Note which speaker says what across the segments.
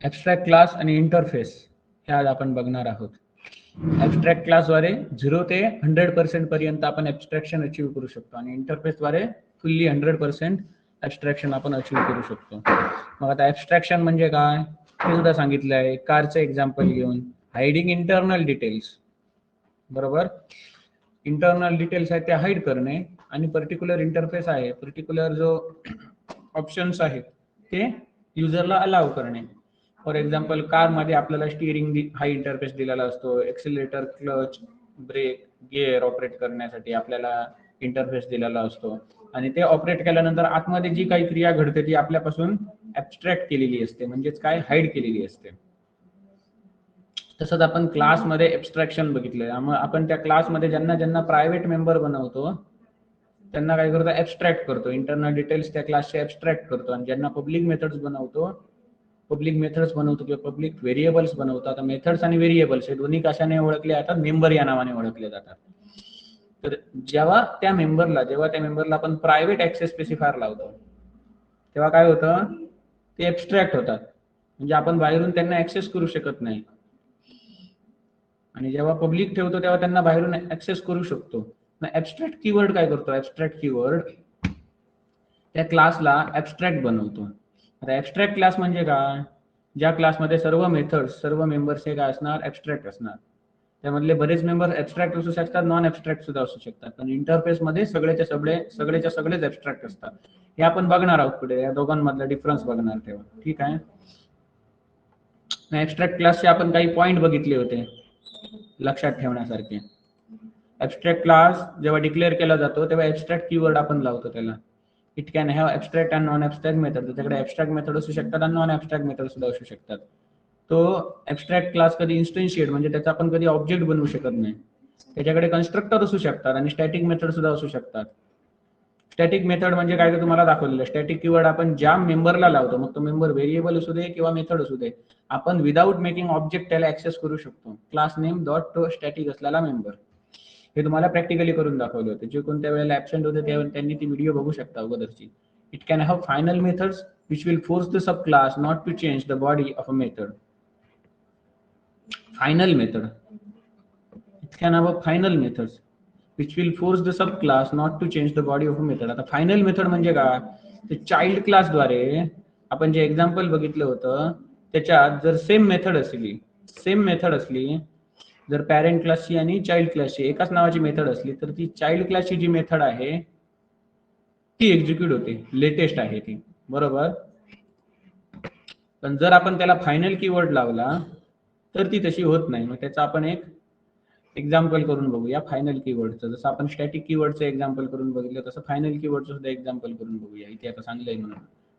Speaker 1: Abstract class आणि interface हे आज आपण बघणार आहोत. ॲब्स्ट्रॅक्ट क्लासद्वारे 0 ते 100% पर्यंत आपण ॲब्स्ट्रॅक्शन अचीव करू शकतो आणि इंटरफेसद्वारे फुल्ली 100% ॲब्स्ट्रॅक्शन आपण अचीव करू शकतो. मग आता ॲब्स्ट्रॅक्शन म्हणजे काय हे सुद्धा सांगितलं आहे. कारचं एक्झाम्पल घेऊन हायडिंग इंटरनल डिटेल्स, बरोबर. इंटरनल डिटेल्स आहेत ते हाईड करणे आणि पर्टिक्युलर इंटरफेस आहे, पर्टिक्युलर जो ऑप्शन्स आहेत ते युजरला अलाव करणे. फॉर एक्झाम्पल कारमध्ये आपल्याला स्टिअरिंग हा इंटरफेस दिलेला असतो, accelerator, clutch, brake, gear operate करण्यासाठी आपल्याला इंटरफेस दिलेला असतो आणि ते ऑपरेट केल्यानंतर आतमध्ये जी काही क्रिया घडते ती आपल्यापासून ॲब्स्ट्रॅक्ट केलेली असते, म्हणजेच काय हाईड केलेली असते. तसंच आपण क्लासमध्ये ॲब्स्ट्रॅक्शन बघितलंय. मग आपण त्या क्लासमध्ये ज्यांना ज्यांना प्रायव्हेट मेंबर बनवतो त्यांना काय करतो, ॲब्स्ट्रॅक्ट करतो, इंटरनल डिटेल्स त्या क्लासचे ॲब्स्ट्रॅक्ट करतो. आणि ज्यांना पब्लिक मेथड्स बनवतो किंवा पब्लिक व्हेरिएबल्स बनवतो. आता मेथड्स आणि व्हेरिएबल्स हे दोन्ही कशाने ओळखले जातात, मेंबर या नावाने ओळखले जातात. तर जेव्हा त्या मेंबरला आपण प्रायव्हेट ॲक्सेस स्पेसिफायर लावतो तेव्हा काय होतं, ते ॲब्स्ट्रॅक्ट होतात, म्हणजे आपण बाहेरून त्यांना ॲक्सेस करू शकत नाही. आणि जेव्हा पब्लिक ठेवतो तेव्हा त्यांना बाहेरून ॲक्सेस करू शकतो. ॲब्स्ट्रॅक्ट कीवर्ड काय करतो, ॲब्स्ट्रॅक्ट कीवर्ड त्या क्लासला ॲब्स्ट्रॅक्ट बनवतो. आता ॲब्स्ट्रॅक्ट क्लास म्हणजे काय, ज्या क्लासमध्ये सर्व मेथड्स, सर्व मेंबर्स हे काय असणार, ॲब्स्ट्रॅक्ट असणार. त्यामधले बरेच मेंबर ॲब्स्ट्रॅक्ट असू शकतात, नॉन ॲब्स्ट्रॅक्ट सुद्धा असू शकतात. पण इंटरफेसमध्ये सगळेच्या सगळेच ॲब्स्ट्रॅक्ट असतात. हे आपण बघणार आहोत पुढे, या दोघांमधला डिफरन्स बघणार तेव्हा, ठीक आहे. ॲब्स्ट्रॅक्ट क्लासचे आपण काही पॉईंट बघितले होते लक्षात ठेवण्यासारखे. ॲब्स्ट्रॅक्ट क्लास जेव्हा डिक्लेअर केला जातो तेव्हा ॲब्स्ट्रॅक्ट कीवर्ड आपण लावतो त्याला. It can have abstract and non abstract method. त्याच्याकडे ॲब्स्ट्रॅक्ट मेथड असू शकतात आणि नॉन ॲब्स्ट्रॅक्ट मेथड सुद्धा असू शकतात. तो ॲब्स्ट्रॅक्ट क्लास कधी इन्स्टन्शिएट म्हणजे त्याचा आपण कधी ऑब्जेक्ट बनवू शकत नाही. त्याच्याकडे कन्स्ट्रक्टर असू शकतात आणि स्टॅटिक मेथड सुद्धा असू शकतात. स्टॅटिक मेथड म्हणजे काय ते तुम्हाला दाखवलेलं. स्टॅटिक कीवर्ड आपण ज्या मेंबरला लावतो, मग तो मेंबर व्हेरिएबल असू दे किंवा मेथड असू दे, आपण विदाउट मेकिंग ऑब्जेक्ट त्याला ऍक्सेस करू शकतो. Class name dot to static असलेला मेंबर. हे तुम्हाला प्रॅक्टिकली करून दाखवले होते. जे कोणत्या वेळेला ऍबसेंट होते त्यांनी ती व्हिडिओ बघू शकता अगोदरची. It can have final methods which will force the subclass not to change the body of a method. Final method. It can have a final methods which will force the subclass not to change the body of a method. आता final method म्हणजे काय, ते child क्लासद्वारे आपण जे example बघितलं होतं त्याच्यात जर सेम मेथड असली, जर पॅरेंट क्लासची आणि चाइल्ड क्लासची एकाच नावाची मेथड असली तर ती चाइल्ड क्लासची जी मेथड आहे ती एक्झिक्यूट होते, लेटेस्ट आहे ती, बरोबर. पण जर आपण त्याला फायनल कीवर्ड लावला तर ती तशी होत नाही. मग त्याचा आपण एक एक्झाम्पल करून बघूया फायनल कीवर्डचं. जसं आपण स्टॅटिक कीवर्डचं एक्झाम्पल करून बघितलं तसं फायनल कीवर्डचं सुद्धा एक्झाम्पल करून बघूया. इथे आता सांगलंय म्हणून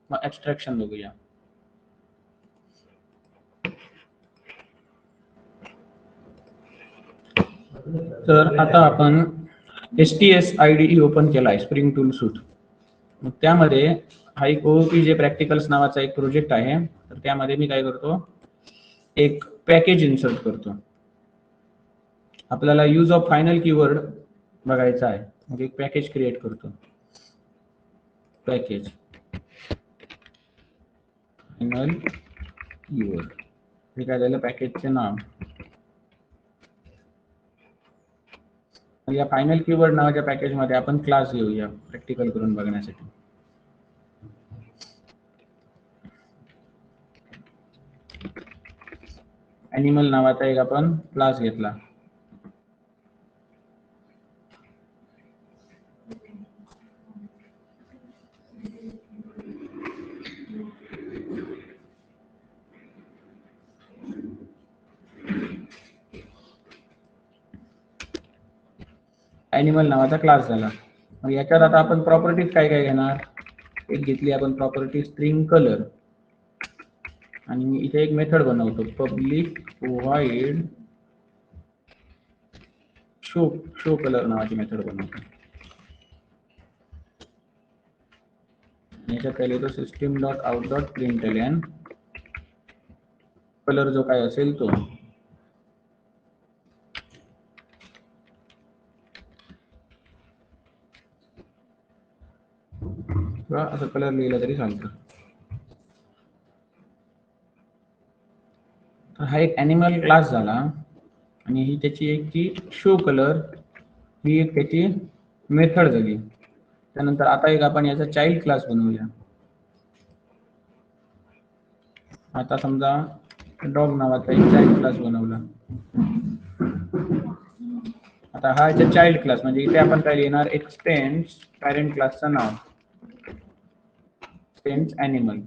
Speaker 1: मग ॲब्स्ट्रॅक्शन बघूया. तर आता आपण STS IDE ओपन केलाय, स्प्रिंग टूल सूट. मग त्यामध्ये हा एक OOP प्रॅक्टिकल्स नावाचा एक प्रोजेक्ट आहे. तर त्यामध्ये मी काय करतो, एक पॅकेज इन्सर्ट करतो. आपल्याला यूज ऑफ फायनल कीवर्ड बघायचा आहे. मग एक पॅकेज क्रिएट करतो. पॅकेज फायनल कीवर्ड हे काय झालं, पॅकेजचे नाव. या फायनल कीवर्ड नावाच्या पॅकेजमध्ये आपण क्लास घेऊया प्रॅक्टिकल करून बघण्यासाठी. ॲनिमल नावाचा एक आपण क्लास घेतला. ॲनिमल नावाचा क्लास झाला. मग याच्यात आता आपण प्रॉपर्टीज काय काय घेणार, एक घेतली आपण प्रॉपर्टी स्ट्रिंग कलर आणि इथे एक मेथड बनवतो पब्लिक वाईड शो कलर नावाची मेथड बनवतो. याच्यात काय लिहितो, system dot out dot println colour जो काय असेल तो. किंवा असं कलर लिहिला तरी चालतं. तर हा एक ॲनिमल क्लास झाला आणि ही त्याची एक ती शो कलर ही एक त्याची मेथड झाली. त्यानंतर आता एक आपण याचा चाइल्ड क्लास बनवूया. आता समजा डॉग नावाचा एक चाइल्ड क्लास बनवला. आता हा याचा चाइल्ड क्लास म्हणजे इथे आपण काय लिहिणार, एक्सटेंड्स पॅरेंट क्लासचं नाव एक्सटेंड्स ॲनिमल.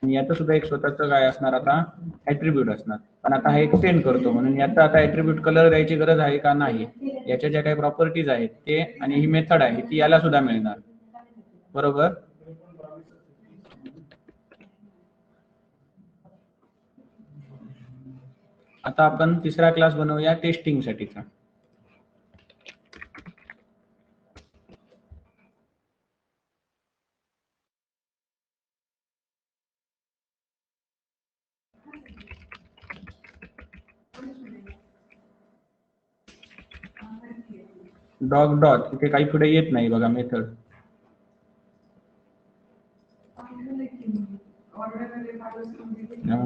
Speaker 1: आणि याचं सुद्धा एक स्वतःचं काय असणार आता ऍट्रिब्यूट असणार. पण आता हा एक्सटेंड करतो म्हणून याचा आता ऍट्रिब्यूट कलर द्यायची गरज आहे का नाही. याच्या ज्या काही प्रॉपर्टीज आहेत ते आणि ही मेथड आहे ती याला सुद्धा मिळणार. बरोबर. आता आपण तिसरा क्लास बनवूया टेस्टिंग साठीचा. डॉग डॉट इथे काही पुढे येत नाही बघा मेथड.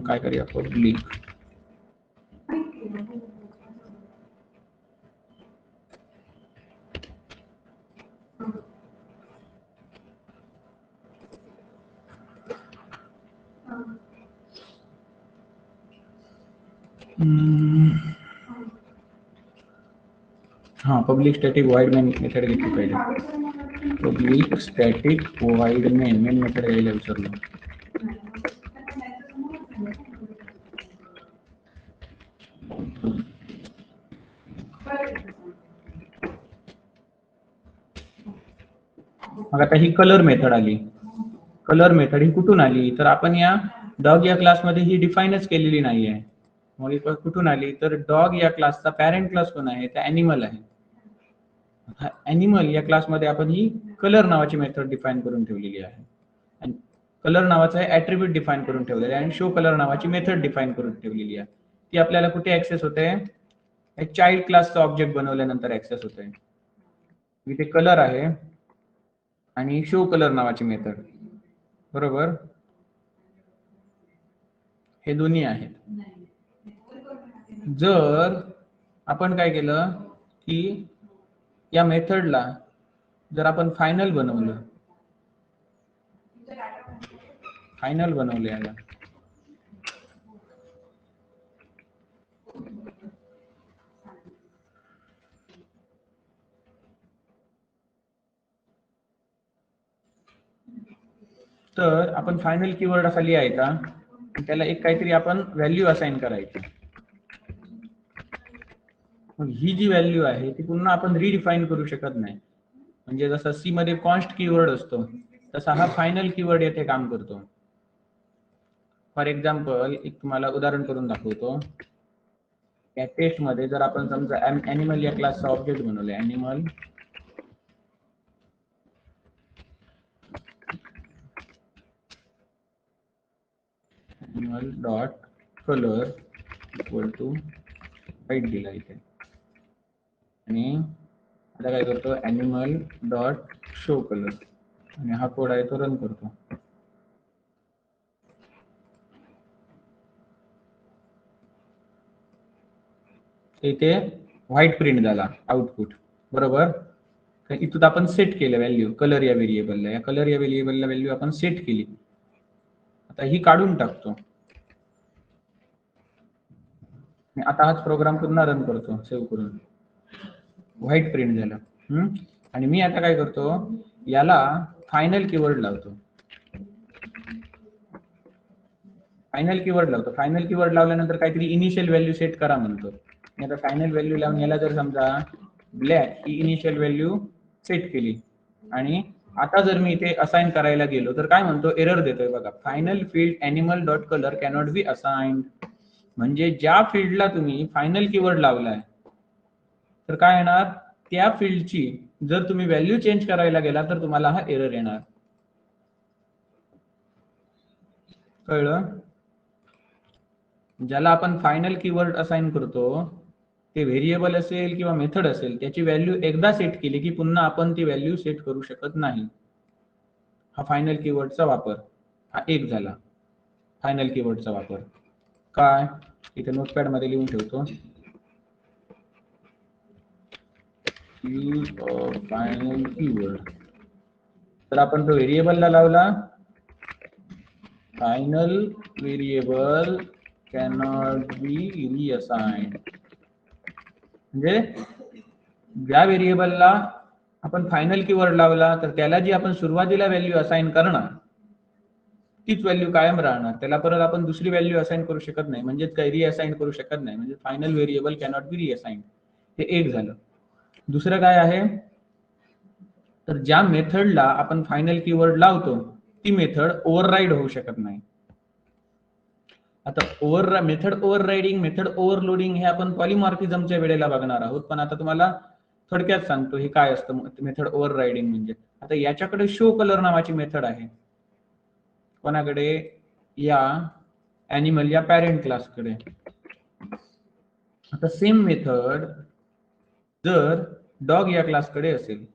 Speaker 1: काय करूया पब्लिक हाँ public static wide main method घेतली पाहिजे. Public static wide main method घ्यायला विसरलो. मग आता ही कलर मेथड आली. कलर मेथड ही कुठून आली तर आपण या डॉग या क्लासमध्ये ही डिफाईनच केलेली नाही आहे. मग कुठून आली तर डॉग या क्लासचा पॅरेंट क्लास कोण आहे, तर ॲनिमल आहे. ॲनिमल या क्लासमध्ये आपण ही कलर नावाची मेथड डिफाईन करून ठेवलेली आहे. आणि कलर नावाचा ऍट्रिब्यूट डिफाईन करून ठेवलेला आहे आणि शो कलर नावाची मेथड डिफाईन करून ठेवलेली आहे. ती आपल्याला कुठे ऍक्सेस होते, एक चाइल्ड क्लासचा ऑब्जेक्ट बनवल्यानंतर ऍक्सेस होते. इथे कलर आहे आणि शो कलर नावाची मेथड. बरोबर. हे दोन्ही आहेत. जर आपण काय केलं की या मेथडला जर आपण फायनल बनवलं, फायनल बनवले याला, तर आपण फायनल कीवर्ड असा लिहायचा, त्याला एक काहीतरी आपण व्हॅल्यू असाइन करायची. मग ही जी व्हॅल्यू आहे ती पुन्हा आपण रिडिफाईन करू शकत नाही. म्हणजे जसं सी मध्ये कॉन्स्ट कीवर्ड असतो तसा हा फायनल कीवर्ड येथे काम करतो. फॉर एक्झाम्पल एक तुम्हाला उदाहरण करून दाखवतो. या टेस्ट मध्ये जर आपण समजा ॲनिमल या क्लासचा ऑब्जेक्ट बनवले, animal dot colour equal to white दिला इथे. आणि आता काय करतो, ॲनिमल डॉट शो कलर आणि हा कोड आहे तो रन करतो. इथे व्हाईट प्रिंट झाला आउटपुट. बरोबर. इथून आपण सेट केलं व्हॅल्यू कलर या व्हेरिएबलला. या कलर या व्हेरिएबलला व्हॅल्यू आपण सेट केली. आता ही काढून टाकतो. आता हाच प्रोग्राम पुन्हा रन करतो सेव्ह करून. व्हाईट प्रिंट झालं. आणि मी आता काय करतो, याला फायनल कीवर्ड लावतो. फायनल कीवर्ड लावल्यानंतर काहीतरी इनिशियल व्हॅल्यू सेट करा म्हणतो. आता फायनल व्हॅल्यू लावून याला जर समजा ब्लॅक ही इनिशियल व्हॅल्यू सेट केली आणि आता जर मी इथे असाइन करायला गेलो तर काय म्हणतो, एरर देतोय बघा. Final field animal dot colour cannot be assigned. म्हणजे ज्या फील्डला तुम्ही फायनल कीवर्ड लावलाय तर काय येणार, त्या फील्डची जर तुम्ही व्हॅल्यू चेंज करायला गेला तर तुम्हाला हा एरर येणार. कळलं. ज्याला आपण फायनल कीवर्ड असाइन करतो ते व्हेरिएबल असेल किंवा मेथड असेल, त्याची व्हॅल्यू एकदा सेट केली की पुन्हा आपण ती व्हॅल्यू सेट करू शकत नाही. हा फायनल कीवर्डचा वापर हा एक झाला, फायनल कीवर्डचा वापर. काय इथे नोटपॅड मध्ये लिहून ठेवतो. Use of final keyword. तर आपण तो व्हेरिएबलला लावला. Final variable cannot be reassigned. म्हणजे ज्या व्हेरिएबलला आपण फायनल कीवर्ड लावला तर त्याला जी आपण सुरुवातीला व्हॅल्यू असाइन करणार तीच व्हॅल्यू कायम राहणार. त्याला परत आपण दुसरी व्हॅल्यू असाइन करू शकत नाही, म्हणजेच काही रिअसाइन करू शकत नाही. म्हणजे फायनल व्हेरिएबल कॅनॉट बी रिअसाइन्ड. हे एक झालं. दुसरं काय आहे, तर ज्या मेथडला आपण फायनल कीवर्ड लावतो ती मेथड ओव्हरराईड होऊ शकत नाही. आता मेथड ओव्हररायडिंग, मेथड ओव्हरलोडिंग हे आपण पॉलिमॉर्फिझमच्या वेळेला बघणार आहोत. पण आता तुम्हाला थोडक्यात सांगतो हे काय असतं मेथड ओव्हररायडिंग म्हणजे. आता याच्याकडे शो कलर नावाची मेथड आहे. कोणाकडे? या ॲनिमल या पॅरेंट क्लासकडे. आता सेम मेथड जर डॉग या क्लासकडे असेल,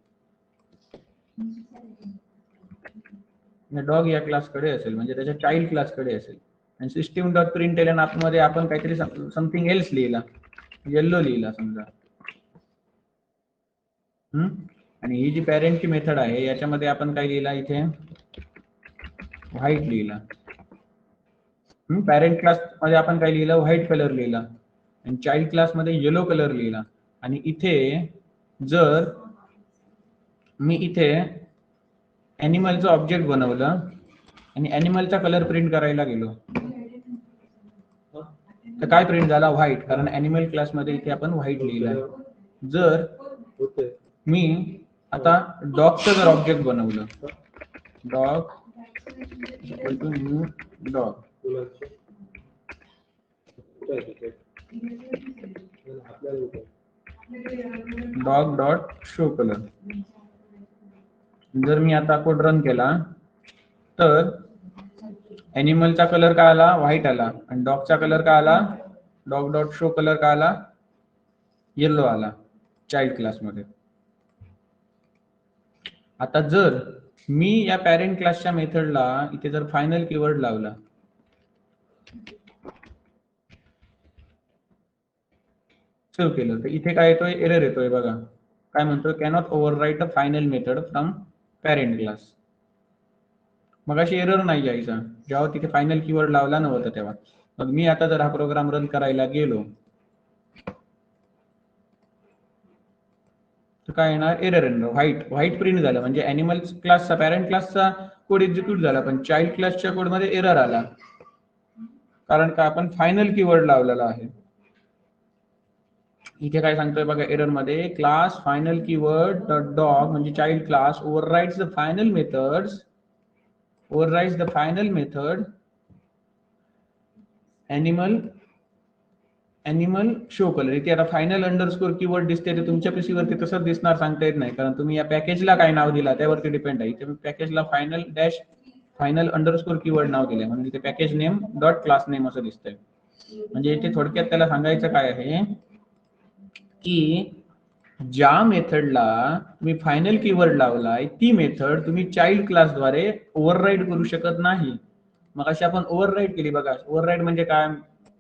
Speaker 1: डॉग या क्लासकडे असेल म्हणजे त्याच्या चाइल्ड क्लासकडे असेल, आणि सिस्टीम डॉट प्रिंटएलएन आतमध्ये आपण काहीतरी समथिंग एल्स लिहिला, येल्लो लिहिला समजा, आणि ही जी पॅरेंटची मेथड आहे याच्यामध्ये आपण काय लिहिला, इथे व्हाईट लिहिला. पॅरेंट क्लास मध्ये आपण काय लिहिलं, व्हाईट कलर लिहिला, आणि चाइल्ड क्लास मध्ये येलो कलर लिहिला. आणि इथे जर मी इथे ॲनिमलचं ऑब्जेक्ट बनवलं आणि ॲनिमलचा कलर प्रिंट करायला गेलो तर काय प्रिंट झाला, व्हाईट, कारण ॲनिमल क्लासमध्ये इथे आपण व्हाईट लिहिलं. जर मी आता डॉगचं जर ऑब्जेक्ट बनवलं, dog equal to new dog, dog dot show colour, जर मी आता कोड रन केला तर ॲनिमलचा कलर काय आला, व्हाईट आला, आणि डॉगचा कलर काय आला, डॉग डॉट शो कलर काय आला, येलो आला चाइल्ड क्लासमध्ये. आता जर मी या पॅरेंट क्लासच्या मेथडला इथे जर फायनल कीवर्ड लावला, सेव्ह केलं, तर इथे काय येतोय, एरर येतोय बघा. काय म्हणतोय, cannot overwrite a final method from parent class. मग अशी एरर नाही यायचा जेव्हा तिथे फायनल कीवर्ड लावला नव्हता तेव्हा. मग मी आता जर हा प्रोग्राम रन करायला गेलो तर काय येणार, एरर येणार, व्हाईट प्रिंट झालं, म्हणजे ॲनिमल क्लासचा पॅरेंट क्लासचा कोड एक्झिक्यूट झाला, पण चाइल्ड क्लासच्या कोड मध्ये एरर आला, कारण का आपण फायनल कीवर्ड लावलेला आहे. इथे काय सांगतोय बघा एरर मध्ये, class final keyword dot dog म्हणजे child class overrides the final methods, overrides the final method animal show color. इथे आता फायनल अंडरस्कोर कीवर्ड दिसते, ते तुमच्या पीसी वरती तसंच दिसणार सांगता येत नाही, कारण तुम्ही या पॅकेजला काय नाव दिला त्यावरती डिपेंड आहे. इथे पॅकेजला फायनल अंडरस्कोर कीवर्ड नाव दिले म्हणून इथे package name dot class name असं दिसतंय. म्हणजे इथे थोडक्यात त्याला सांगायचं काय आहे की ज्या मेथडला तुम्ही फायनल कीवर्ड लावलाय ती मेथड तुम्ही चाइल्ड क्लासद्वारे ओव्हरराईड करू शकत नाही. मग अशी आपण ओव्हरराईड केली बघा. ओव्हरराईड म्हणजे काय,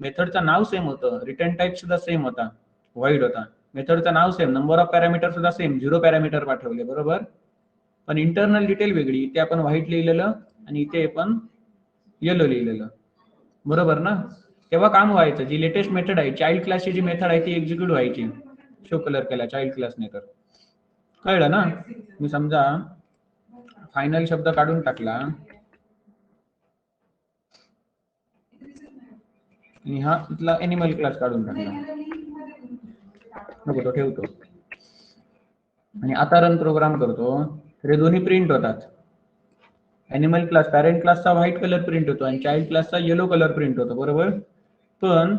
Speaker 1: मेथडचं नाव सेम होतं, रिटर्न टाइप सुद्धा सेम होता, व्हाईड होता, मेथडचं नाव सेम, नंबर ऑफ पॅरामीटर सुद्धा सेम, 0 पॅरामीटर पाठवले बरोबर, पण इंटरनल डिटेल वेगळी. इथे आपण व्हाईट लिहिलेलं आणि इथे आपण येलो लिहिलेलं, बरोबर ना. तेव्हा काम व्हायचं, जी लेटेस्ट मेथड आहे चाइल्ड क्लासची जी मेथड आहे ती एक्झिक्यूट व्हायची, शो कलर केला चाइल्ड क्लासने. तर कळलं ना. मी समजा फायनल शब्द काढून टाकला आणि हा इथला ॲनिमल क्लास काढून टाकला, नको तो ठेवतो, आणि आता रन प्रोग्राम करतो तर हे दोन्ही प्रिंट होतात. ॲनिमल क्लास पॅरेंट क्लासचा व्हाईट कलर प्रिंट होतो आणि चाइल्ड क्लासचा येलो कलर प्रिंट होतो, बरोबर. पण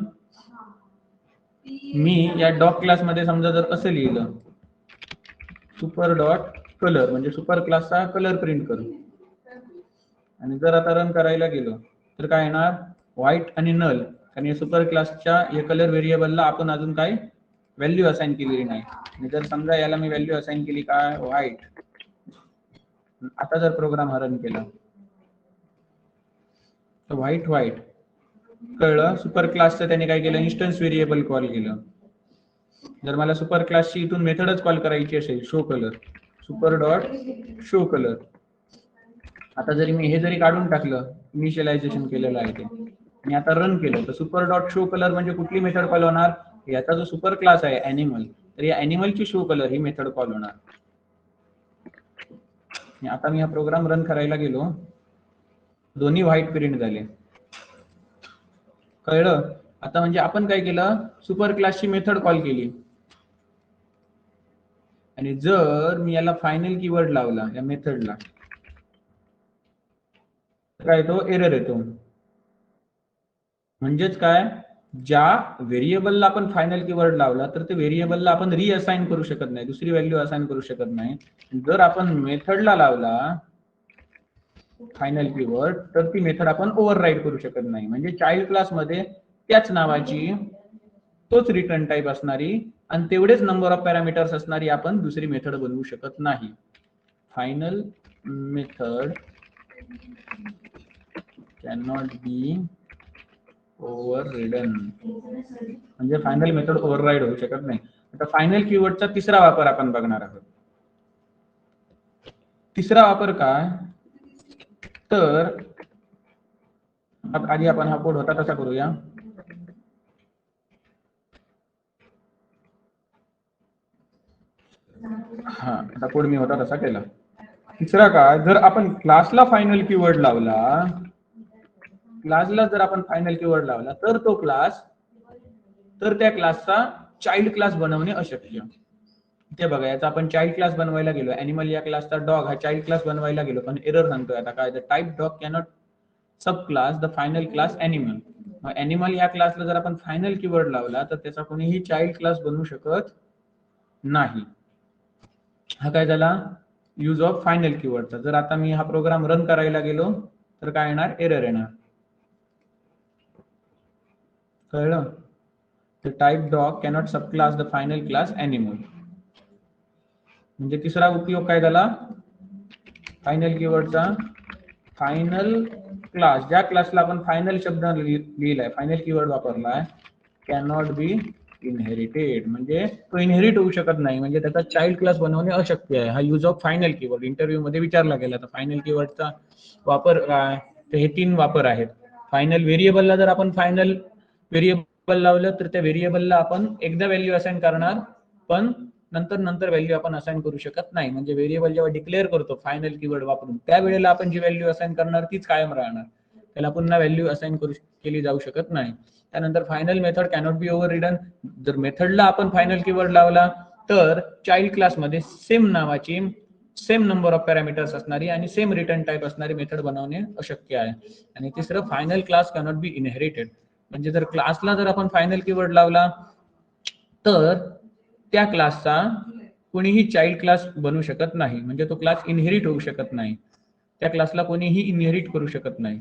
Speaker 1: मी या डॉग क्लासमध्ये समजा जर असं लिहिलं, सुपर डॉट कलर म्हणजे सुपर क्लासचा कलर प्रिंट करू, आणि जर आता रन करायला गेलो तर काय येणार, व्हाईट आणि नल, कारण सुपर क्लासच्या या कलर व्हेरिएबलला आपण अजून काय व्हॅल्यू असाइन केलेली नाही. आणि जर समजा याला मी व्हॅल्यू असाइन केली काय, व्हाईट, आता जर प्रोग्राम हा रन केला तर व्हाईट कळलं? सुपर क्लासचं त्याने काय केलं, इन्स्टन्स व्हेरिएबल कॉल केलं. जर मला सुपर क्लासची इथून मेथडच कॉल करायची असेल, show colour, super dot show colour. आता जरी मी हे जरी काढून टाकलं, इनिशियलायझेशन केलेलं आहे ते, मी आता रन केलं, तर सुपर डॉट शो कलर म्हणजे कुठली मेथड कॉल होणार, याचा जो सुपर क्लास आहे अॅनिमल, तर या अॅनिमलची शो कलर ही मेथड कॉल होणार. आता मी हा प्रोग्राम रन करायला गेलो, दोन्ही व्हाईट प्रिंट झाले. कळलं? आता म्हणजे आपण काय केलं, सुपर क्लासची मेथड कॉल केली, आणि जर मी याला फायनल कीवर्ड लावला या मेथडला, काय तो एरर येतो. म्हणजेच काय, ज्या व्हेरिएबलला आपण फायनल कीवर्ड लावला तर ते व्हेरिएबलला आपण रिअसाइन करू शकत नाही, दुसरी व्हॅल्यू असाइन करू शकत नाही. जर आपण मेथडला लावला फायनल कीवर्ड तर ती मेथड आपण ओव्हरराईड करू शकत नाही. म्हणजे चाइल्ड क्लासमध्ये त्याच नावाची, तोच रिटर्न टाइप असणारी आणि तेवढेच नंबर ऑफ पॅरामीटर्स असणारी आपण दुसरी मेथड बनवू शकत नाही. Final method cannot be overridden, म्हणजे फायनल मेथड ओव्हरराईड होऊ शकत नाही. आता फायनल कीवर्डचा तिसरा वापर आपण बघणार आहोत. तिसरा वापर काय, तर आधी आपण हा कोड होता तसा करूया. हा, आता कोड मी होता तसा केला. तिसरा काय, जर आपण क्लासला फायनल कीवर्ड लावला, क्लासला जर आपण फायनल कीवर्ड लावला तर तो क्लास, तर त्या क्लासचा चाइल्ड क्लास बनवणे अशक्य. इथे बघा, याचा आपण चाइल्ड क्लास बनवायला गेलो, अॅनिमल या क्लासचा डॉग हा चाइल्ड क्लास बनवायला गेलो, पण एरर सांगतोय आता काय, the type dog cannot sub class the final class animal. मग अॅनिमल या क्लासला जर आपण फायनल कीवर्ड लावला तर त्याचा कोणीही चाइल्ड क्लास बनवू शकत नाही. हा काय झाला, यूज ऑफ फायनल कीवर्डचा. जर आता मी हा प्रोग्राम रन करायला गेलो तर काय येणार, एरर येणार. कळलं? The type dog cannot subclass the final class animal. म्हणजे तिसरा उपयोग काय झाला फायनल कीवर्डचा, फायनल क्लास, ज्या क्लासला आपण फायनल शब्द लिहिलाय, फायनल कीवर्ड वापरलाय, कॅनॉट बी इनहेरिटेड, म्हणजे तो इनहेरिट होऊ शकत नाही, म्हणजे त्याचा चाइल्ड क्लास बनवणे अशक्य आहे. हा use of final keyword interview मध्ये विचारला गेला. तर फायनल कीवर्डचा वापर काय, तर हे 3 वापर आहेत. फायनल व्हेरिएबलला जर आपण फायनल व्हेरिएबल लावलं तर त्या व्हेरिएबलला आपण एकदा व्हॅल्यू असाइन करणार, पण नंतर व्हॅल्यू आपण असाइन करू शकत नाही. म्हणजे व्हेरिएबल जेव्हा डिक्लेअर करतो फायनल कीवर्ड वापरून, त्यावेळेला आपण जी व्हॅल्यू असाइन करणार तीच कायम राहणार, त्याला पुन्हा व्हॅल्यू असाइन केली जाऊ शकत नाही. त्यानंतर final method cannot be overridden. जर मेथडला आपण फायनल कीवर्ड लावला तर चाइल्ड क्लासमध्ये सेम नावाची, सेम नंबर ऑफ पॅरामीटर्स असणारी आणि सेम रिटर्न टाइप असणारी मेथड बनवणे अशक्य आहे. आणि तिसरं, final class cannot be inherited. म्हणजे जर क्लासला जर आपण फायनल कीवर्ड लावला तर त्या क्लासचा कोणीही चाइल्ड क्लास बनवू शकत नाही, म्हणजे तो क्लास इनहेरिट होऊ शकत नाही, त्या क्लासला कोणीही इनहेरिट करू शकत नाही.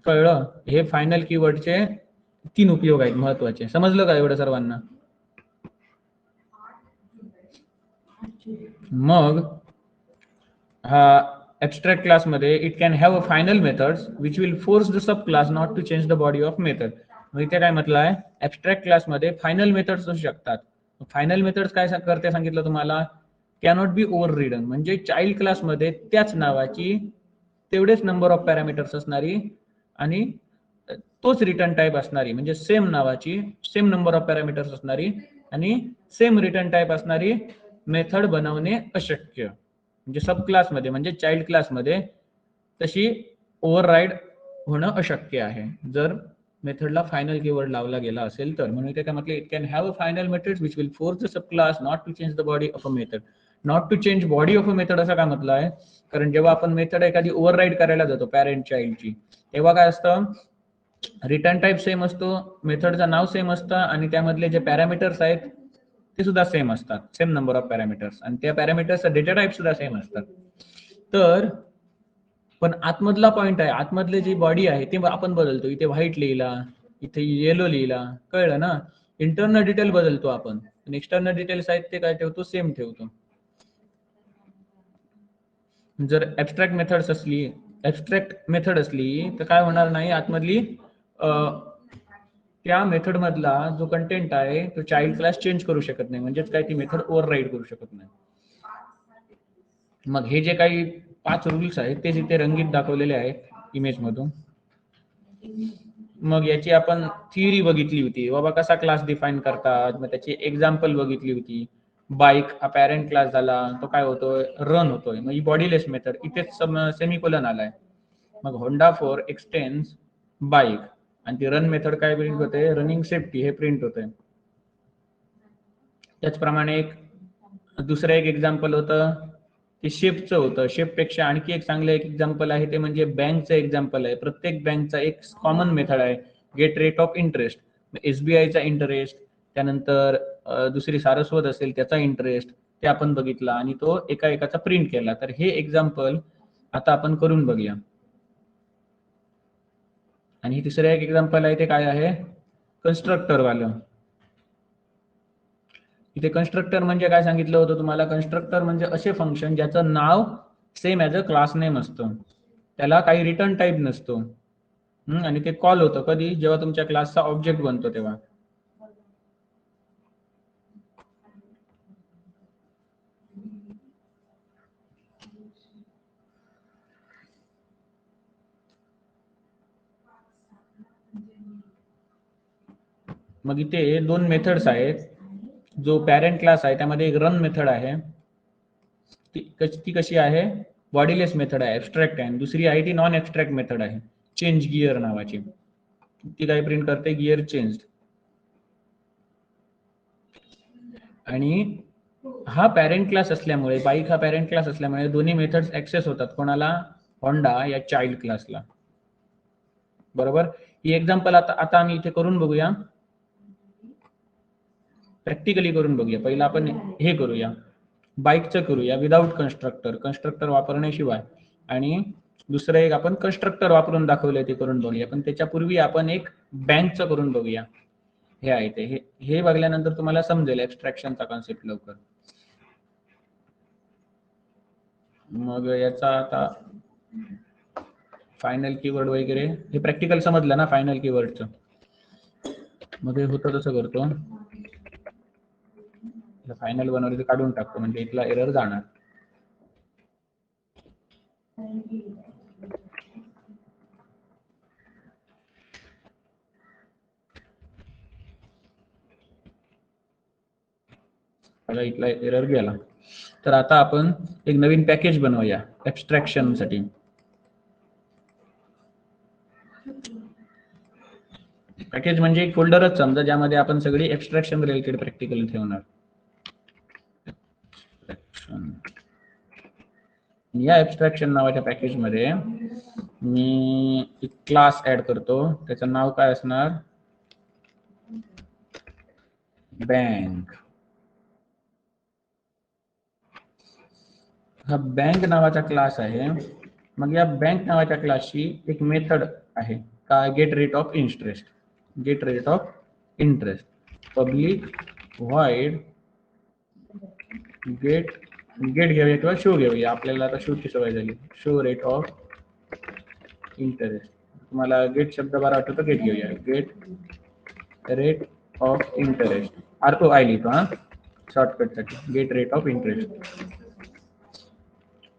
Speaker 1: कळलं? हे फायनल कीवर्डचे 3 उपयोग आहेत महत्वाचे. समजलं का एवढं सर्वांना? मग हा abstract क्लास मध्ये it can have a final methods which will force the subclass not to change the body of method. मग इथे काय म्हटलं आहे, ऍबस्ट्रॅक्ट क्लासमध्ये फायनल मेथड्स असू शकतात. फायनल मेथड्स काय करते सांगितलं तुम्हाला, कॅनॉट बी ओव्हररिडन, म्हणजे चाइल्ड क्लासमध्ये त्याच नावाची, तेवढेच नंबर ऑफ पॅरामीटर्स असणारी आणि तोच रिटर्न टाइप असणारी, म्हणजे सेम नावाची, सेम नंबर ऑफ पॅरामीटर्स असणारी आणि सेम रिटर्न टाइप असणारी मेथड बनवणे अशक्य. म्हणजे सब क्लासमध्ये, म्हणजे चाइल्ड क्लासमध्ये तशी ओव्हरराईड होणं अशक्य आहे जर मेथडला फायनल कीवर्ड लावला गेला असेल तर. म्हणून इथे काय म्हटलं, it can have a final method which will force the subclass not to change the body of a method. Not to change body of a method असं काय म्हटलं आहे, कारण जेव्हा आपण मेथड एखादी ओव्हरराईड करायला जातो पॅरेंट चाइल्डची, तेव्हा काय असतं, रिटर्न टाइप सेम असतो, मेथडचं नाव सेम असतं आणि त्यामधले जे पॅरामीटर्स आहेत ते सुद्धा सेम असतात, सेम नंबर ऑफ पॅरामीटर्स, आणि त्या पॅरामीटर्सचा डेटा टाइप सुद्धा सेम असतात. तर पण आतमधला पॉइंट आहे, आतमधले जी बॉडी आहे ते आपण बदलतो. इथे व्हाईट लिहिला, इथे येलो लिहिला, कळलं ना? इंटरनल डिटेल बदलतो आपण, पण एक्सटर्नल डिटेल्स आहेत ते काय ठेवतो, सेम ठेवतो. जर ऍबस्ट्रॅक्ट मेथड्स असली ऍबस्ट्रॅक्ट मेथड असली तर काय होणार नाही, आतमधली त्या मेथड मधला जो कंटेंट आहे तो चाइल्ड क्लास चेंज करू शकत नाही, म्हणजेच काय ती मेथड ओव्हरराईड करू शकत नाही. मग हे जे काही 5 रूल्स आहेत तेच इथे रंगीत दाखवलेले आहेत इमेज मधून. मग याची आपण थिअरी बघितली होती, बाबा कसा क्लास डिफाईन करतात, मग त्याची एक्झाम्पल बघितली होती. बाईक हा पॅरेंट क्लास झाला, तो काय होतोय, रन होतोय, मग ही बॉडीलेस मेथड, इथेच सेमिकोलन आलाय. मग होंडा 4 एक्सटेन्स बाईक, आणि ती रन मेथड काय प्रिंट होते, रनिंग सेफ्टी हे प्रिंट होतंय. त्याचप्रमाणे एक दुसरं एक एक्झाम्पल होतं ते शेपचं होतं. शेपपेक्षा आणखी एक चांगलं एक एक्झाम्पल आहे ते म्हणजे बँकचं एक्झाम्पल आहे. प्रत्येक बँकचा एक कॉमन मेथड आहे, गेट रेट ऑफ इंटरेस्ट. एसबीआयचा इंटरेस्ट, त्यानंतर दुसरी सारस्वत असेल त्याचा इंटरेस्ट, ते आपण बघितला आणि तो एका एकाचा प्रिंट केला. तर हे एक्झाम्पल आता आपण करून बघूया. आणि तिसरं एक एक्झाम्पल आहे ते काय आहे, कन्स्ट्रक्टर वालं. इथे कन्स्ट्रक्टर म्हणजे काय सांगितलं होतं तुम्हाला, कन्स्ट्रक्टर म्हणजे असे फंक्शन ज्याचं नाव same as a class name असतं, त्याला काही रिटर्न टाईप नसतो. आणि ते कॉल होतं कधी, जेव्हा तुमच्या क्लासचा ऑब्जेक्ट बनतो तेव्हा. मग इथे 2 मेथड्स आहेत. जो पॅरेंट क्लास आहे त्यामध्ये एक रन मेथड आहे, ती कशी आहे, बॉडीलेस मेथड आहे, ऍबस्ट्रॅक्ट आहे. दुसरी आहे ती नॉन ऍबस्ट्रॅक्ट मेथड आहे, चेंज गिअर नावाची. ती काय प्रिंट करते, गिअर चेंज. आणि हा पॅरेंट क्लास असल्यामुळे, बाईक हा पॅरेंट क्लास असल्यामुळे दोन्ही मेथड्स ऍक्सेस होतात कोणाला, होंडा या चाइल्ड क्लासला. बरोबर. ही एक्झाम्पल आता आम्ही इथे करून बघूया, प्रॅक्टिकली करून बघूया. पहिला आपण हे करूया, बाईकचं करूया विदाउट कन्स्ट्रक्टर, कन्स्ट्रक्टर वापरण्याशिवाय. आणि दुसरं एक आपण कन्स्ट्रक्टर वापरून दाखवलंय ते करून बघूया. पण त्याच्यापूर्वी आपण एक बँकचं करून बघूया. हे आहे ते, हे बघल्यानंतर तुम्हाला समजेल ऍबस्ट्रॅक्शनचा कॉन्सेप्ट लवकर. मग याचा आता फायनल कीवर्ड वगैरे हे प्रॅक्टिकल समजलं ना, फायनल कीवर्डचं. मग हे होतं तसं करतो, फायनल बनवलं काढून टाकतो म्हणजे इथला एरर जाणार. बघा इथला एरर गेला. तर आता आपण एक नवीन पॅकेज बनवूया ऍबस्ट्रॅक्शन साठी. पॅकेज म्हणजे एक फोल्डरच समजा, ज्यामध्ये आपण सगळी ऍबस्ट्रॅक्शन रिलेटेड प्रॅक्टिकल ठेवणार. या ऍबस्ट्रॅक्शन नावाच्या पॅकेज मध्ये मी एक क्लास ऍड करतो, त्याचं नाव काय असणार, बँक. हा बँक नावाचा क्लास आहे. मग या बँक नावाच्या क्लासची एक मेथड आहे का, get rate of interest. Get rate of interest, public void get घेऊया किंवा शो घेऊया, आपल्याला आता शोची सवय झाली. शो रेट ऑफ इंटरेस्ट, तुम्हाला गेट शब्द बरा वाटतो तर गेट घेऊया. Get rate of interest, ROI लिहितो हा शॉर्टकट साठी, गेट रेट ऑफ इंटरेस्ट.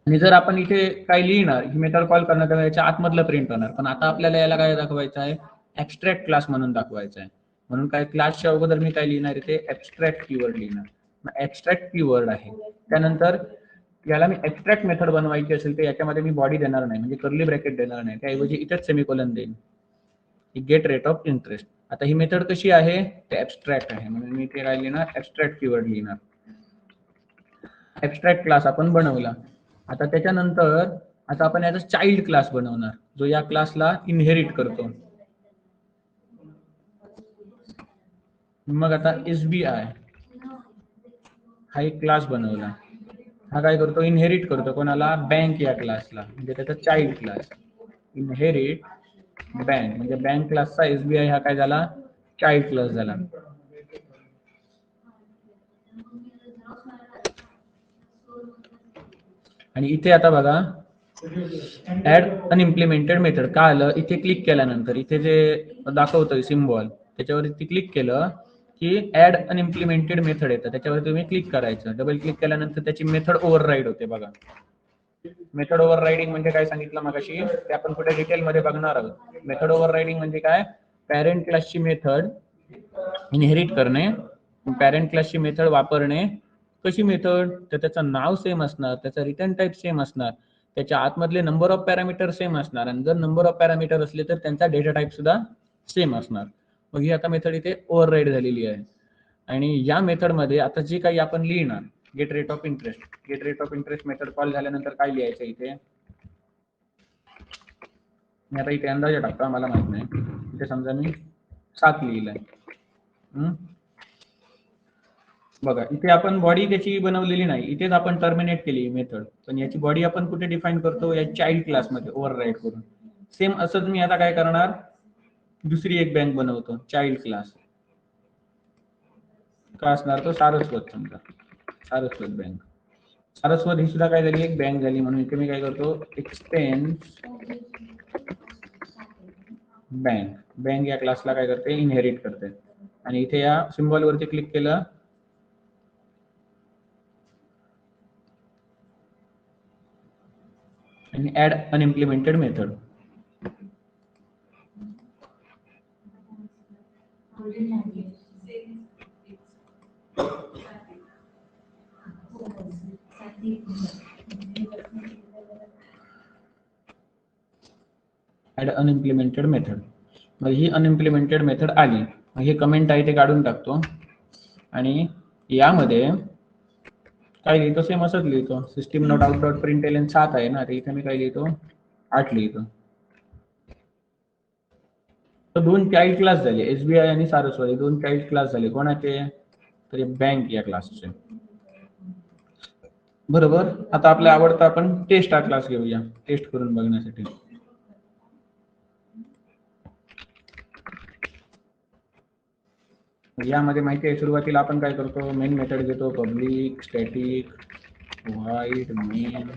Speaker 1: आणि जर आपण इथे काय लिहिणार, ही मेथड कॉल करणार, याच्या आतमधलं प्रिंट होणार. पण आता आपल्याला याला काय दाखवायचं आहे, ऍबस्ट्रॅक्ट क्लास म्हणून दाखवायचं आहे. म्हणून काय, क्लासच्या अगोदर मी काय लिहिणार इथे, ऍबस्ट्रॅक्ट कीवर्ड लिहिणार. मग ऍबस्ट्रॅक्ट कीवर्ड आहे, त्यानंतर याला मी ऍबस्ट्रॅक्ट मेथड बनवायची असेल तर याच्यामध्ये मी बॉडी देणार नाही, म्हणजे कर्ली ब्रॅकेट देणार नाही, त्याऐवजी इथेच सेमिकोलन देईन, गेट रेट ऑफ इंटरेस्ट. आता ही मेथड कशी आहे, ते ऍबस्ट्रॅक्ट आहे, म्हणून मी इथे काय लिहिणार, ऍबस्ट्रॅक्ट कीवर्ड लिहिणार. ऍबस्ट्रॅक्ट क्लास आपण बनवला. आता त्याच्यानंतर आता आपण याचा चाइल्ड क्लास बनवणार, जो या क्लासला इनहेरिट करतो. मग आता SBI हा एक क्लास बनवला, हा काय करतो, इनहेरिट करतो कोणाला, बँक या क्लासला, म्हणजे त्याचा चाइल्ड क्लास. इनहेरिट बँक म्हणजे बँक क्लासचा SBI हा काय झाला, चाइल्ड क्लास झाला. आणि इथे आता बघा, ऍड अनइम्प्लिमेंटेड मेथड काय आलं, इथे क्लिक केल्यानंतर इथे जे दाखवतोय सिम्बॉल त्याच्यावरती क्लिक केलं की ऍड अनइम्प्लिमेंटेड मेथड येतं, त्याच्यावर तुम्ही क्लिक करायचं. डबल क्लिक केल्यानंतर त्याची मेथड ओव्हरराईड होते. बघा, मेथड ओव्हररायडिंग म्हणजे काय सांगितलं मगाशी, ते आपण पुढे डिटेल मध्ये बघणार आहोत. मेथड ओव्हररायडिंग म्हणजे काय, पॅरेंट क्लासची मेथड इनहेरिट करणे, पॅरेंट क्लासची मेथड वापरणे. कशी मेथड, तर त्याचं नाव सेम असणार, त्याचा रिटर्न टाईप सेम असणार, त्याच्या आतमधले नंबर ऑफ पॅरामीटर सेम असणार, आणि जर नंबर ऑफ पॅरामीटर असले तर त्यांचा डेटा टाईप सुद्धा सेम असणार. मग ही आता मेथड इथे ओव्हरराईड झालेली आहे. आणि या मेथडमध्ये आता जे काही आपण लिहिणार, get rate of interest, get rate of interest method call झाल्यानंतर काय लिहायचं इथे, मी आता इथे अंदाजे टाकतो, मला माहित नाही, इथे समजा मी 7 लिहिलंय. बघा, इथे आपण बॉडी त्याची बनवलेली नाही, इथेच आपण टर्मिनेट केली मेथड, पण याची बॉडी आपण कुठे डिफाईन करतो, या चाइल्ड क्लासमध्ये ओव्हरराईड करून. सेम असंच मी आता काय करणार, दुसरी एक बँक बनवतो, चाइल्ड क्लास काय असणार, तो सारस्वत. समजा सारस्वत बँक, सारस्वत ही सुद्धा काय झाली, एक बँक झाली. म्हणून इथे मी काय करतो, एक्सपेन्स बँक, बँक या क्लासला काय करते, इनहेरिट करते. आणि इथे या सिम्बॉल वरती क्लिक केलं आणि ऍड अनइम्प्लिमेंटेड मेथड. ऍड अनइम्प्लिमेंटेड मेथड, मग ही अनइम्प्लिमेंटेड मेथड आली. मग हे कमेंट आहे ते काढून टाकतो आणि यामध्ये काय लिहितो, सेम असंच लिहितो, सिस्टीम डॉट आउट डॉट प्रिंटएलएन 7 आहे ना, तर इथे मी काय लिहितो, 8 लिहितो. तर 2 चाइल्ड क्लास झाले, एसबीआय आणि सारस्वती, 2 चाइल्ड क्लास झाले. कोणाचे, तर बँक या क्लासचे. बरोबर. आता आपल्या आवडता आपण टेस्ट हा क्लास घेऊया, टेस्ट करून बघण्यासाठी. यामध्ये माहिती आहे, सुरुवातीला आपण काय करतो, मेन मेथड घेतो, पब्लिक स्टॅटिक व्हाईट मेन,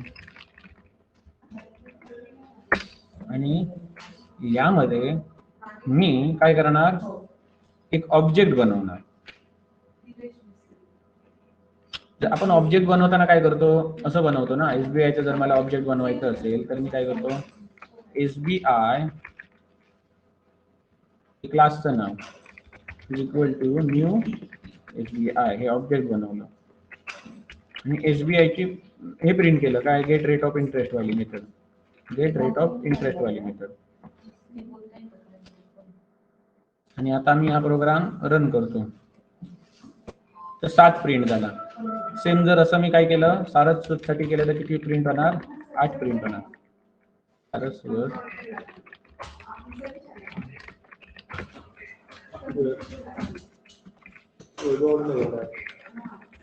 Speaker 1: आणि यामध्ये मी काय करणार, एक ऑब्जेक्ट बनवणार. आपण ऑब्जेक्ट बनवताना काय करतो, असं बनवतो ना, एसबीआयचं जर मला ऑब्जेक्ट बनवायचं असेल तर मी काय करतो, एसबीआय क्लासचं नाव इक्वल टू न्यू एसबीआय, हे ऑब्जेक्ट बनवलं. आणि एसबीआय ची हे प्रिंट केलं काय, गेट रेट ऑफ इंटरेस्ट वाली method, get rate of interest वाली मेथड. आणि आता मी हा प्रोग्राम रन करतो, तर 7 प्रिंट झाला. सेम जर असं मी काय केलं, सारस्वत साठी केलं तर किती प्रिंट होणार, 8 प्रिंट होणार. Saraswat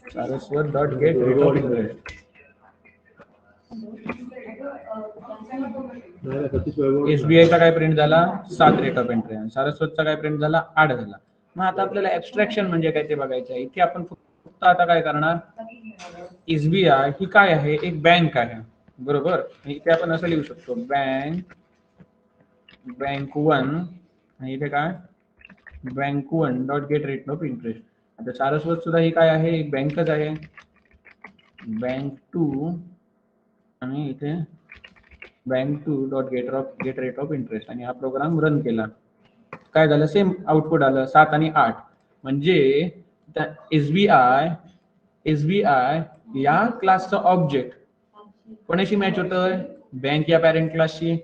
Speaker 1: Saraswat dot get rate of interest, एसबीआयचा काय प्रिंट झाला, 7 रेट ऑफ इंटरेस्ट, सारस्वतचा काय प्रिंट झाला, 8 झाला. मग आता आपल्याला ऍब्स्ट्रॅक्शन म्हणजे काय ते बघायचं आहे. इथे आपण फक्त आता काय करणार, एसबीआय ही काय आहे, एक बँक आहे, बरोबर. इथे आपण असं लिहू शकतो, बँक 1, आणि इथे काय, bank 1 dot get rate of interest. आता सारस्वत सुद्धा ही काय आहे, एक बँकच आहे, बँक 2, आणि इथे bank 2 dot get rate of interest. आणि हा प्रोग्राम रन केला, काय झालं, सेम आउटपुट आलं, 7 आणि 8. म्हणजे एसबीआय या क्लासचा ऑब्जेक्ट कोणाशी मॅच होतोय, बँक या पॅरेंट क्लासशी.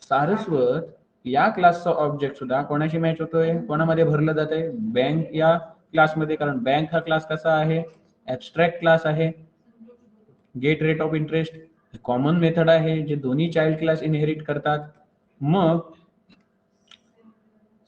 Speaker 1: सारस्वत या क्लासचा ऑब्जेक्ट सुद्धा कोणाशी मॅच होतोय, कोणामध्ये भरलं जात आहे, बँक या क्लासमध्ये. कारण बँक हा क्लास कसा आहे, ऍब्स्ट्रॅक्ट क्लास आहे. Get rate of interest common method आहे, जे दोन्ही चाइल्ड क्लास इनहेरिट करतात. मग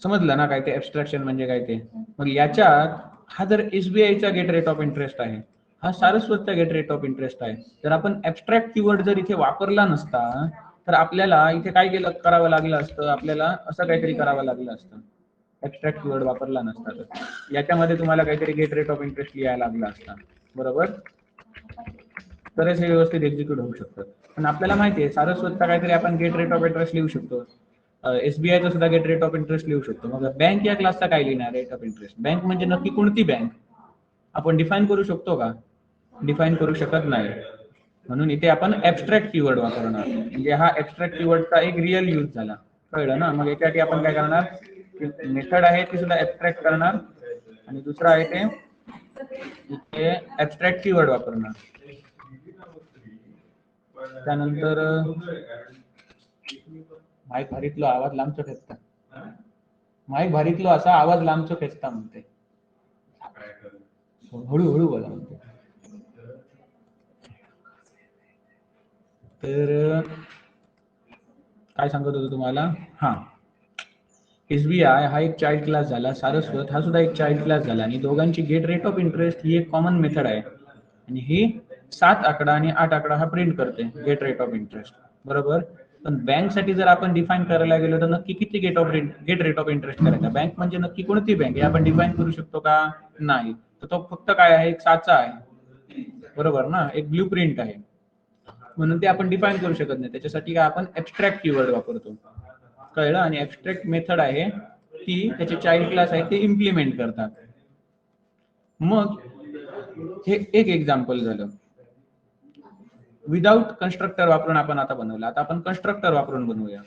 Speaker 1: समजलं ना काय ते ऍब्स्ट्रॅक्शन म्हणजे काय ते. मग याच्यात हा जर एसबीआयचा गेट रेट ऑफ इंटरेस्ट आहे, हा सारस्वतचा गेट रेट ऑफ इंटरेस्ट आहे. जर आपण ऍब्स्ट्रॅक्ट कीवर्ड जर इथे वापरला नसता तर आपल्याला इथे काय करावं लागलं असतं, आपल्याला असं काहीतरी करावं लागलं असतं. ऍब्स्ट्रॅक्ट कीवर्ड वापरला नसता तर याच्यामध्ये तुम्हाला काहीतरी गेट रेट ऑफ इंटरेस्ट लिहायला लागला असता, बरोबर. तरच हे व्यवस्थित एक्झिक्यूट होऊ शकतं. पण आपल्याला माहिती आहे सारस्वतचा काहीतरी आपण गेट रेट ऑफ इंटरेस्ट लिहू शकतो. SBIचा सुद्धा गेट रेट ऑफ इंटरेस्ट लिहू शकतो. मग बँक या क्लासचा काय लिहिणार रेट ऑफ इंटरेस्ट? बँक म्हणजे नक्की कोणती बँक आपण डिफाईन करू शकतो का? डिफाईन करू शकत नाही. म्हणून इथे आपण ऍबस्ट्रॅक्ट कीवर्ड वापरणार. म्हणजे हा ऍबस्ट्रॅक्ट कीवर्डचा एक रिअल यूज झाला. कळलं ना? मग याच्यासाठी आपण काय करणार? मेथड आहे ती सुद्धा ऍबस्ट्रॅक्ट करणार आणि दुसरं आहे ते इथे ऍबस्ट्रॅक्ट कीवर्ड वापरणार. त्यानंतर माईक भारीतलो आवाज लांबचो खेचता. माईक भारीतलो असा आवाज लांबचो खेचता म्हणते. हळूहळू बोला म्हणते. तर काय सांगत होतो तुम्हाला? हा, SBI हा एक चाइल्ड क्लास झाला, सारस्वत हा सुद्धा एक चाइल्ड क्लास झाला आणि दोघांची गेट रेट ऑफ इंटरेस्ट ही एक कॉमन मेथड आहे आणि ही 7 आकडा आणि 8 आकडा हा प्रिंट करते गेट रेट ऑफ इंटरेस्ट, बरोबर. पण बँक साठी जर आपण डिफाईन करायला गेलो तर नक्की किती गेट रेट ऑफ इंटरेस्ट करायचा? बँक म्हणजे नक्की कोणती बँक हे आपण डिफाईन करू शकतो का? नाही. तर तो फक्त काय आहे? एक साचा आहे, बरोबर ना, एक ब्ल्यू प्रिंट आहे. म्हणून ते आपण डिफाईन करू शकत नाही. त्याच्यासाठी काय आपण ऍबस्ट्रॅक्ट कीवर्ड वापरतो. कळलं? आणि ऍबस्ट्रॅक्ट मेथड आहे ती त्याचे चाइल्ड क्लास आहे ते इम्प्लिमेंट करतात. मग हे एक एक्झाम्पल झालं. विदाउट कन्स्ट्रक्टर वापरून आपण आता बनवलं. आता आपण कन्स्ट्रक्टर वापरून बनवूया.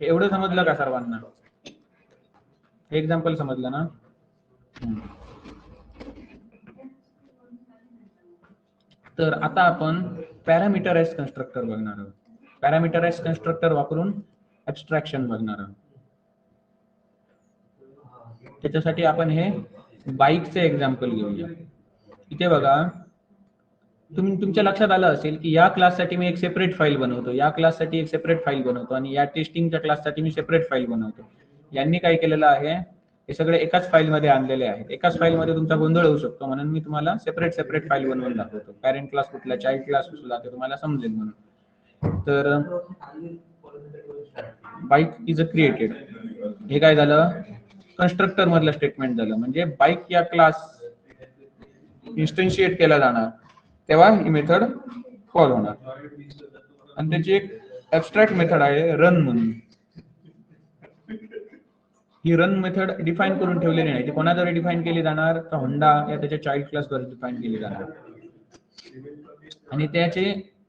Speaker 1: हे एवढं समजलं का सर्वांना? हे एक्झाम्पल समजलं ना? तर आता आपण पॅरामीटराइज कन्स्ट्रक्टर बघणार आहोत. पॅरामीटराइज कन्स्ट्रक्टर वापरून ऍबस्ट्रॅक्शन बघणार आहोत. त्याच्यासाठी आपण हे बाईकचे एक्झाम्पल घेऊया. इथे बघा, तुमच्या लक्षात आलं असेल की या क्लाससाठी मी एक सेपरेट फाईल बनवतो, या क्लाससाठी एक सेपरेट फाईल बनवतो आणि या टेस्टिंगच्या क्लाससाठी मी सेपरेट फाईल बनवतो. यांनी काय केलेलं आहे? हे सगळे एकाच फाईलमध्ये आणलेले आहेत. एकाच फाईलमध्ये तुमचा गोंधळ होऊ शकतो म्हणून मी तुम्हाला सेपरेट फाईल बनवून दाखवतो. पॅरेंट क्लास कुठला, चाइल्ड क्लास कुठला ते तुम्हाला समजेल म्हणून. तर बाईक इज अ क्रिएटेड, हे काय झालं? कन्स्ट्रक्टर मधलं स्टेटमेंट झालं. म्हणजे बाईक या क्लास इन्स्टन्शिएट केला जाणार तेव्हा ही मेथड कॉल होणार आणि त्याची एक ऍबस्ट्रॅक्ट मेथड आहे रन म्हणून. ही रन मेथड डिफाईन करून ठेवलेली नाही, ती कोणाद्वारे डिफाईन केली जाणार? तर होंडा या त्याच्या चाइल्ड क्लासद्वारे डिफाईन केली जाणार. आणि त्याचे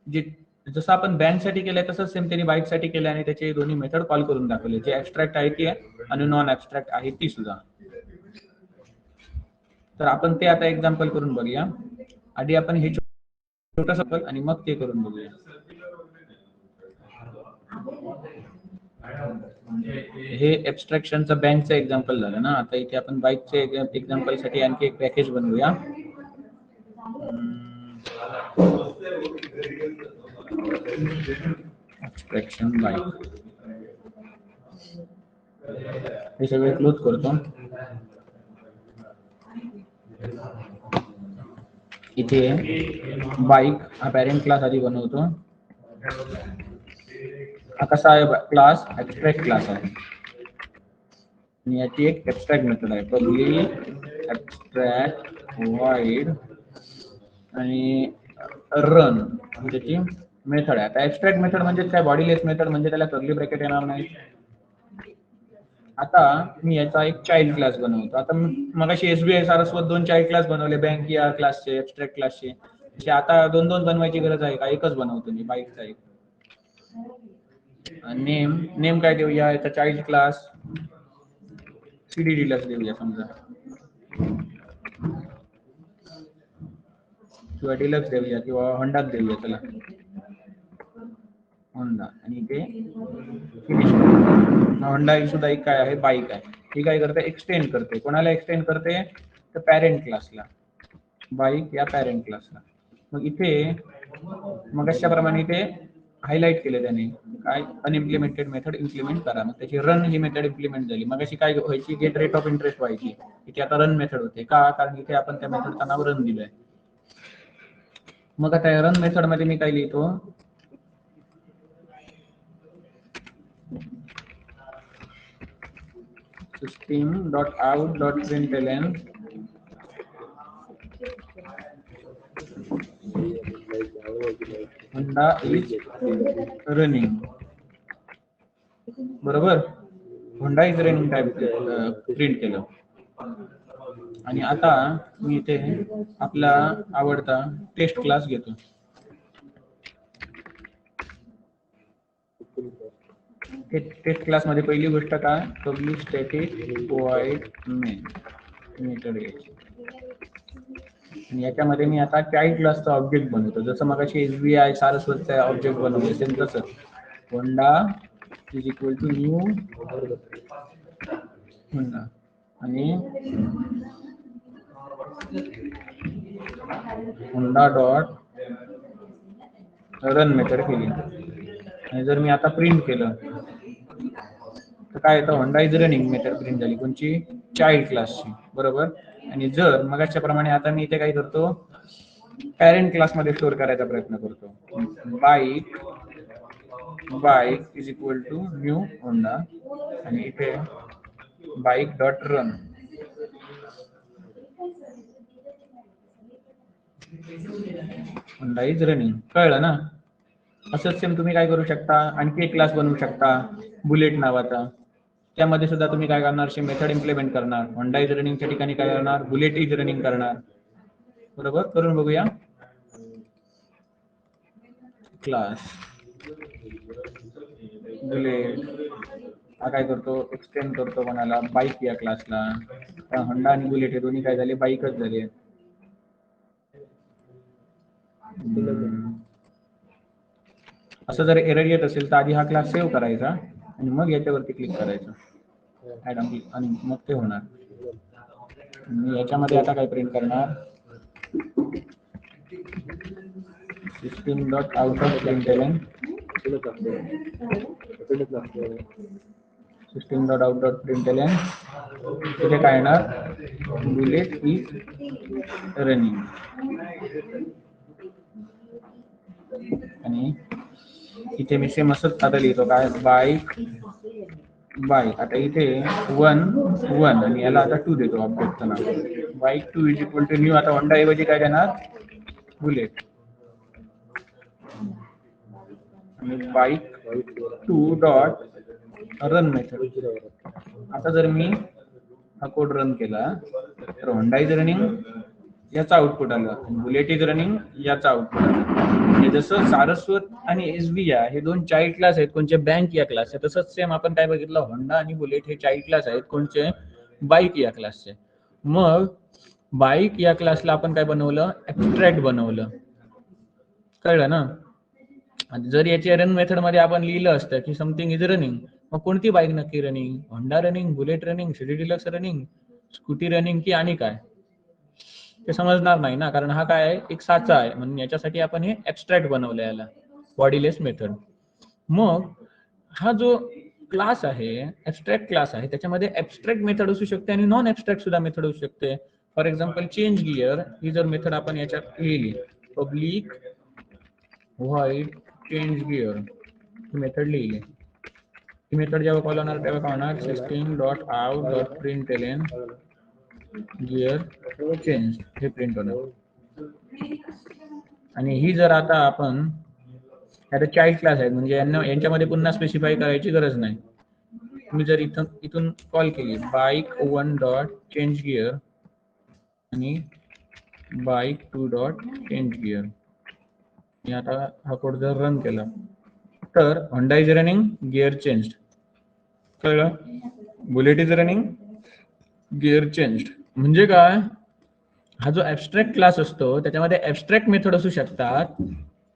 Speaker 1: जे जसं आपण बँक साठी केलंय तसंच सेम त्यांनी बाईक साठी केलंय आणि त्याचे दोन्ही मेथड कॉल करून दाखवले. जे ऍबस्ट्रॅक्ट आहे ती आणि नॉन ऍबस्ट्रॅक्ट आहे ती सुद्धा. तर आपण ते आता एक्झाम्पल करून बघूया. आधी आपण हे छोटंसं आणि मग ते करून बघूया. हे ऍबस्ट्रॅक्शनचं बँकचं एक्झाम्पल झालं ना. आता इथे आपण बाईकचे एक्झाम्पल साठी आणखी एक पॅकेज बनवूया. ऍबस्ट्रॅक्शन बाईक हे सगळे क्लोज करतो. इथे बाईक हा पॅरेंट क्लास आधी बनवतो. हा कसा आहे क्लास? ऍबस्ट्रॅक्ट क्लास आहे आणि याची एक ऍबस्ट्रॅक्ट मेथड आहे पब्लिक ऍबस्ट्रॅक्ट वाईड आणि रन त्याची मेथड आहे. आता ऍबस्ट्रॅक्ट मेथड म्हणजे काय? बॉडीलेस मेथड म्हणजे त्याला कर्ली ब्रॅकेट येणार नाही. आता मी याचा एक चाइल्ड क्लास बनवतो. आता मगाशी SBI सारस्वत 2 चाइल्ड क्लास बनवले, बँक या क्लासचे, ऍबस्ट्रॅक्ट क्लासचे. आता 2-2 बनवायची गरज आहे का? एकच बनवतो मी बाईकचा एक. नेम काय देऊया? याचा चाइल्ड क्लास CD डिलक्स देऊया समजा, किंवा डिलक्स देऊया किंवा होंडा देऊया. चला होंडा आणि ते फिनिश. होंडा ही सुद्धा एक काय आहे? बाईक आहे. ही काय करते? एक्सटेंड करते. कोणाला एक्सटेंड करते? तर पॅरेंट क्लासला. बाईक या पॅरेंट क्लासला. मग इथे मग अशाप्रमाणे इथे हायलाइट केले त्याने काय? अनइम्प्लिमेंटेड मेथड इम्प्लिमेंट करा. मग त्याची रन ही मेथड इम्प्लिमेंट झाली. मग अशी काय व्हायची? गेट रेट ऑफ इंटरेस्ट व्हायची. इथे आता रन मेथड होते का? कारण इथे आपण त्या मेथडचं नाव रन दिलंय. मग आता रन मेथड मध्ये मी काय लिहितो? system.out.println होंडा इज रनिंग, बरोबर. Honda is running type print केलं. आणि आता मी इथे आपला आवडता टेस्ट क्लास घेतो. टेस्ट क्लास मध्ये पहिली गोष्ट काय, public static void main method घ्यायची. आणि याच्यामध्ये मी आता चाइल्ड क्लासचा ऑब्जेक्ट बनवतो. जसं मगाशी SBI सारस्वतचा ऑब्जेक्ट बनवले सेम तसं. Honda is equal to new Honda आणि होंडा डॉट रन मेथड केली. आणि जर मी आता प्रिंट केलं तर काय येतं, Honda is running method print झाली, कोणची, चाइल्ड क्लासची, बरोबर. आणि जर मगाच्या प्रमाणे आता मी इथे काय करतो, पॅरेंट क्लासमध्ये स्टोअर करायचा प्रयत्न करतो. Bike is equal to new Honda आणि इथे bike dot run. Honda is running, कळलं ना. असंच सेम तुम्ही काय करू शकता, आणखी एक क्लास बनवू शकता बुलेट नावाचा. त्यामध्ये सुद्धा तुम्ही काय करणार, मेथड इम्प्लिमेंट करणार. होंडा इज रनिंगच्या ठिकाणी काय करणार, बुलेट इज रनिंग करणार, बरोबर. करून बघूया. क्लास बुलेट हा काय करतो, एक्सटेंड करतो कोणाला, बाईक या क्लासला. होंडा आणि बुलेट हे दोन्ही काय झाले, बाईकच झाले. असं जर एरर येत असेल तर आधी हा क्लास सेव्ह करायचा आणि मग याच्यावरती क्लिक करायचं ऍड आणि मग ते होणार. मी याच्यामध्ये आता काय प्रिंट करणार, system dot out of println, system dot out dot println. तिथे काय येणार, बुलेट इज रनिंग. आणि इथे मी सेम असंच आता लिहितो काय, बाईक. आता इथे 1 आणि याला आता 2 देतो ऑब्जेक्टचं नाव. Bike 2 is equal to new. आता होंडा ऐवजी काय देणार, बुलेट. आणि बाईक 2 डॉट रन मेथड. आता जर मी हा कोड रन केला तर होंडा इज रनिंग याचा आउटपुट आलं, बुलेट इज रनिंग याचा आउटपुट आलं. जसं सारस्वत आणि SBI हे दोन चाइल्ड क्लास आहेत कोणचे, बँक या क्लास आहे. तसंच सेम आपण काय बघितलं, होंडा आणि बुलेट हे चाइल्ड क्लास आहेत कोणचे, बाईक या क्लासचे. मग बाईक या क्लासला आपण काय बनवलं, ऍब्स्ट्रॅक्ट बनवलं, कळलं ना. जर याच्या रन मेथड मध्ये आपण लिहिलं असतं की समथिंग इज रनिंग, मग कोणती बाईक नक्की running, Honda running, bullet running, city deluxe running, scooty running की आणि काय, ते समजणार नाही ना. कारण हा काय आहे, एक साचा आहे, म्हणून याच्यासाठी आपण हे ऍब्स्ट्रॅक्ट बनवलं याला, बॉडीलेस मेथड. मग हा जो क्लास आहे, ऍब्स्ट्रॅक्ट क्लास आहे, त्याच्यामध्ये ऍब्स्ट्रॅक्ट मेथड असू शकते आणि नॉन ऍब्स्ट्रॅक्ट सुद्धा मेथड असू शकते. फॉर एक्झाम्पल चेंज गिअर ही जर मेथड आपण याच्यात लिहिली, पब्लिक व्हॉइड चेंज गिअर ही मेथड लिहिली, ही मेथड जेव्हा कॉल होणार तेव्हा काय होणार, system dot out dot println gear change हे प्रिंट होणार. आणि ही जर आता आपण आता चाइल्ड क्लास आहे म्हणजे यांच्यामध्ये पुन्हा स्पेसिफाय करायची गरज नाही. मी जर इथून कॉल केली बाईक 1 डॉट चेंज गिअर आणि बाईक 2 डॉट चेंज गिअर, मी आता हा कोड जर रन केला तर Honda is running gear changed, कळलं. Bullet is running gear changed. म्हणजे काय, हा जो ऍब्स्ट्रॅक्ट क्लास असतो त्याच्यामध्ये ऍब्स्ट्रॅक्ट मेथड असू शकतात,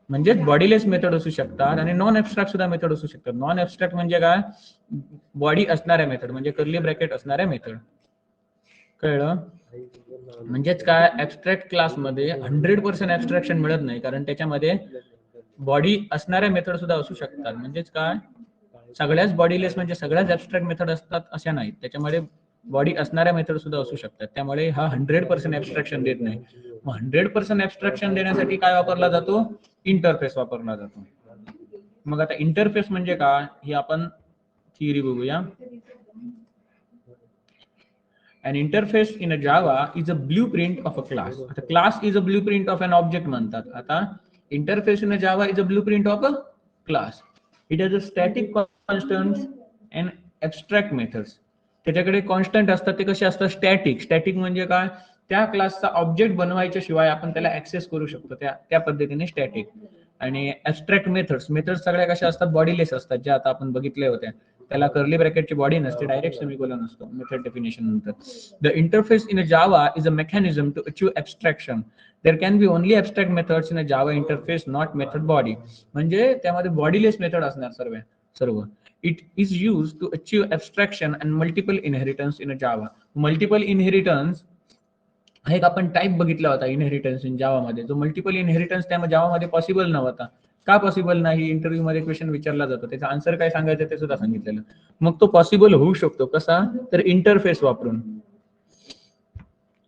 Speaker 1: म्हणजे बॉडीलेस मेथड असू शकतात, आणि नॉन ऍब्स्ट्रॅक्ट सुद्धा मेथड असू शकतात. नॉन ऍब्स्ट्रॅक्ट म्हणजे काय, बॉडी असणाऱ्या मेथड, म्हणजे कर्ली ब्रॅकेट असणाऱ्या मेथड, कळलं. म्हणजेच काय, ऍब्स्ट्रॅक्ट क्लासमध्ये 100% ऍब्स्ट्रॅक्शन मिळत नाही, कारण त्याच्यामध्ये बॉडी असणाऱ्या मेथड सुद्धा असू शकतात. म्हणजेच काय, सगळ्याच बॉडीलेस म्हणजे सगळ्याच ऍब्स्ट्रॅक्ट मेथड असतात अशा नाहीत, त्याच्यामध्ये बॉडी असणाऱ्या मेथड सुद्धा असू शकतात. त्यामुळे हा 100% ऍब्स्ट्रॅक्शन देत नाही. मग 100% ऍब्स्ट्रॅक्शन देण्यासाठी काय वापरला जातो, इंटरफेस वापरला जातो. मग आता इंटरफेस म्हणजे काय, ही आपण थिअरी बघूया. An interface in a Java is a blueprint of a class. आता class is a blueprint of an object म्हणतात. आता Interface in a Java is a blueprint of a class. It has a static constants and abstract methods. त्याच्याकडे constant असतात ते कसे असतात static. Static म्हणजे काय त्या क्लासचा ऑब्जेक्ट बनवायच्या शिवाय आपण त्याला ऍक्सेस करू शकतो त्या पद्धतीने स्टॅटिक. आणि ऍबस्ट्रॅक्ट मेथड्स सगळ्या कशा असतात बॉडीलेस असतात ज्या आता आपण बघितल्या होत्या. त्याला कर्ली ब्रॅकेटची बॉडी नसते डायरेक्ट सेमीकोलन असतो मेथड डेफिनेशन नंतर. The interface in a Java is a mechanism to achieve abstraction. There can be only abstract methods in a Java interface not method body. म्हणजे त्यामध्ये बॉडीलेस मेथड असणार सर्व. It is used to achieve abstraction and multiple inheritance in a Java. Multiple inheritance हा एक आपण type बघितला होता inheritance in जावा मध्ये. जो मल्टिपल इनहेरिटन्स त्या जावा मध्ये पॉसिबल नव्हता. का पॉसिबल नाही इंटरव्ह्यू मध्ये क्वेश्चन विचारला जातो त्याचा आन्सर काय सांगायचं ते सुद्धा सांगितलेलं. मग तो पॉसिबल होऊ शकतो कसा तर इंटरफेस वापरून.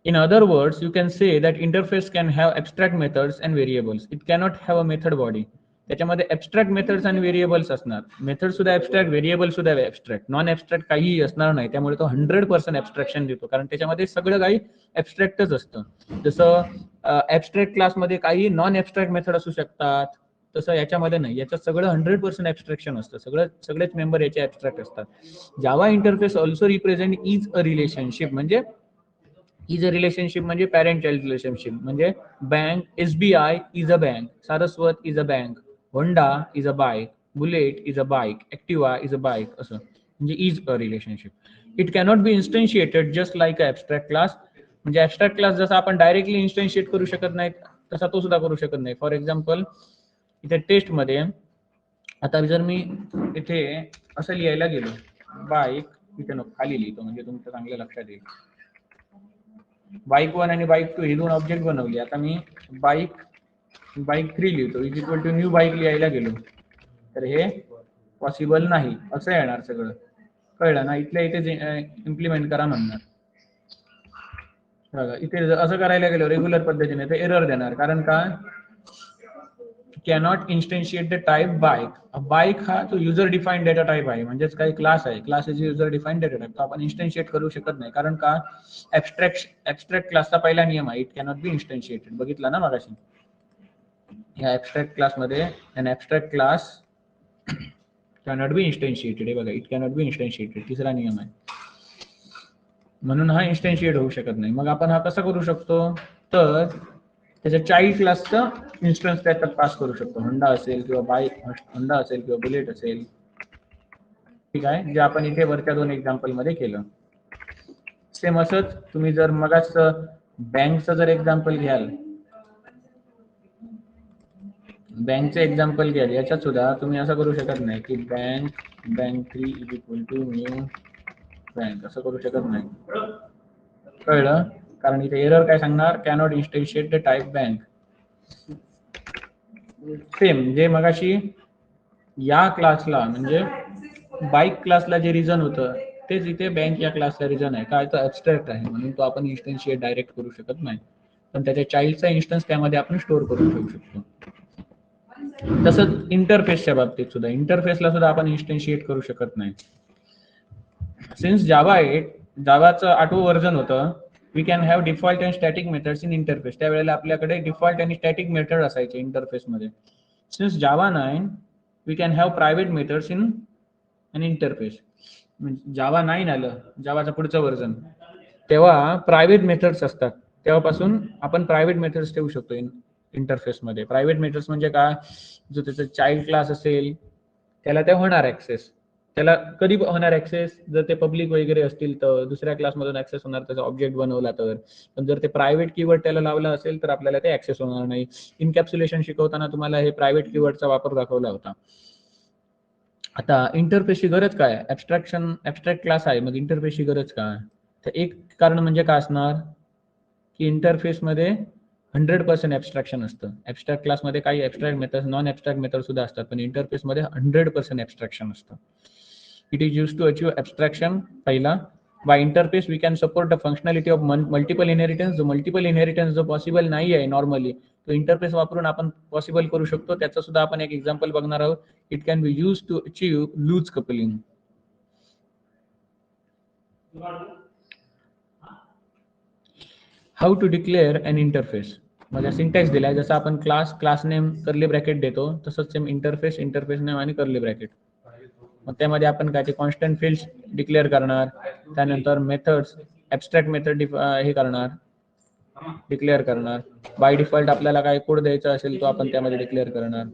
Speaker 1: In other words, you can say that interface can have abstract methods and variables. It cannot have a method body. त्याच्यामध्ये abstract methods आणि variables असणार. मेथड सुद्धा abstract, variable सुद्धा abstract. नॉन abstract काहीही असणार नाही. त्यामुळे तो 100% abstraction देतो कारण त्याच्यामध्ये सगळं काही abstractच असतं. जसं abstract क्लासमध्ये काही नॉन abstract मेथड असू शकतात. तसं याच्यामध्ये नाही. याच्यात सगळं 100% abstraction असतं. सगळेच मेंबर याचे abstract असतात. Java interface also represent is a relationship. म्हणजे इज अ रिलेशनशिप म्हणजे पॅरेंट चाइल्ड रिलेशनशिप. म्हणजे bank SBI is a bank, Saraswat is a bank, Honda is a bike, Bullet is a bike, Activa is a bike असं म्हणजे is a relationship. It cannot be instantiated just like a abstract class. म्हणजे abstract class जसा आपण directly इन्स्टन्शिएट करू शकत नाही तसा तो सुद्धा करू शकत नाही. फॉर एक्झाम्पल इथे टेस्ट मध्ये आता जर मी इथे असं लिहायला गेलो बाईक, इथे खाली लिहितो म्हणजे तुमचं चांगलं लक्षात येईल. बाईक 1 आणि बाईक 2 ही दोन ऑब्जेक्ट बनवली. आता मी बाईक 3 लिहितो is equal to new bike लिहायला गेलो तर हे पॉसिबल नाही असं येणार सगळं. कळलं ना. इथल्या इथे इम्प्लिमेंट करा म्हणणार. बघा इथे असं करायला गेलो रेग्युलर पद्धतीने तर एरर देणार. कारण का cannot instantiate the type bike. Bike हा तो युजर डिफाईन्ड डेटा टाइप आहे. म्हणजेच काही क्लास आहे. Class is user defined data type. तो आपण इन्स्टन्शिएट करू शकत नाही. कारण का ऍबस्ट्रॅक्ट क्लासचा पहिला नियम आहे इट कॅनॉट बी इन्स्टन्शिएटेड. बघितला ना मगाशी. या ऍबस्ट्रॅक्ट क्लासमध्ये an abstract class cannot be instantiated. हे बघा इट कॅनॉट बी इन्स्टन्शिएटेड तिसरा नियम आहे. म्हणून हा इन्स्टन्शिएट होऊ शकत नाही. मग आपण हा कसा करू शकतो तर त्याच्या चाइल्ड क्लासचं इन्स्टन्स त्याच्यात पास करू शकतो. होंडा असेल किंवा बाईक होंडा असेल किंवा बुलेट असेल. ठीक आहे. जे आपण इथे वरच्या दोन एक्झाम्पल मध्ये केलं. सेम असंच तुम्ही जर मगाच बँकचं जर एक्झाम्पल घ्याल बँकचं एक्झाम्पल घ्याल याच्यात सुद्धा तुम्ही असं करू शकत नाही की bank 3 is equal to new bank असं करू शकत नाही. कळलं. कारण इथे एरर काय सांगणार cannot instantiate the type bank. Same जे मगाशी या क्लासला म्हणजे बाईक क्लासला जे रिझन होतं तेच इथे बँक या क्लासला रिझन आहे. काय तो ऍबस्ट्रॅक्ट आहे म्हणून तो आपण इन्स्टन्शिएट डायरेक्ट करू शकत नाही. पण त्याच्या चाइल्डचा इन्स्टन्स त्यामध्ये आपण स्टोअर करून ठेवू शकतो. तसंच इंटरफेसच्या बाबतीत सुद्धा इंटरफेसला सुद्धा आपण इन्स्टन्शिएट करू शकत नाही. सिन्स जावाचं 8वं व्हर्जन होतं we can have default and static methods in interface. त्यावेळेला आपल्याकडे डिफॉल्ट आणि स्टॅटिक मेथड असायचे इंटरफेसमध्ये. Since Java 9 we can have private methods in an interface. Java 9 आलं जावाचं पुढचं व्हर्जन तेव्हा प्रायव्हेट मेथड्स असतात. तेव्हापासून आपण प्रायव्हेट मेथड्स ठेवू शकतो इंटरफेसमध्ये. प्रायव्हेट मेथड्स म्हणजे काय जो त्याचा चाइल्ड क्लास असेल त्याला ते होणार ऍक्सेस. त्याला कधी होणार ऍक्सेस जर ते पब्लिक वगैरे असतील तर दुसऱ्या क्लासमधून ऍक्सेस होणार त्याचा ऑब्जेक्ट बनवला तर. पण जर ते प्रायव्हेट कीवर्ड त्याला लावला असेल तर आपल्याला ते ऍक्सेस होणार नाही. इनकॅप्सुलेशन शिकवताना तुम्हाला हे प्रायव्हेट कीवर्डचा वापर दाखवला होता. आता इंटरफेसची गरज काय ऍबस्ट्रॅक्ट क्लास आहे मग इंटरफेसची गरज काय तर एक कारण म्हणजे काय असणार की इंटरफेसमध्ये 100% ऍबस्ट्रॅक्शन असतं. ऍबस्ट्रॅक्ट क्लासमध्ये काही abstract method non abstract method सुद्धा असतात पण इंटरफेसमध्ये 100% ऍबस्ट्रॅक्शन असतं. It is use to achieve abstraction. पहिला by interface we can support the functionality of multiple inheritance. जो मल्टिपल इनहेरिटन्स जो पॉसिबल नाही आहे नॉर्मली तो इंटरफेस वापरून आपण पॉसिबल करू शकतो. त्याचा सुद्धा आपण एक एक्झाम्पल बघणार आहोत. It can be use to achieve loose coupling. How to declare an interface. माझा सिंटॅक्स दिलाय, जसं आपण क्लास नेम कर्ली ब्रॅकेट देतो तसंच सेम इंटरफेस नेम आणि कर्ली ब्रॅकेट. मग त्यामध्ये आपण काय ते कॉन्स्टंट फील्ड्स डिक्लेअर करणार, त्यानंतर मेथड्स ऍबस्ट्रॅक्ट मेथड हे करणार, डिक्लेअर करणार. बाय डिफॉल्ट आपल्याला काय कोड द्यायचा असेल तो आपण त्यामध्ये डिक्लेअर करणार.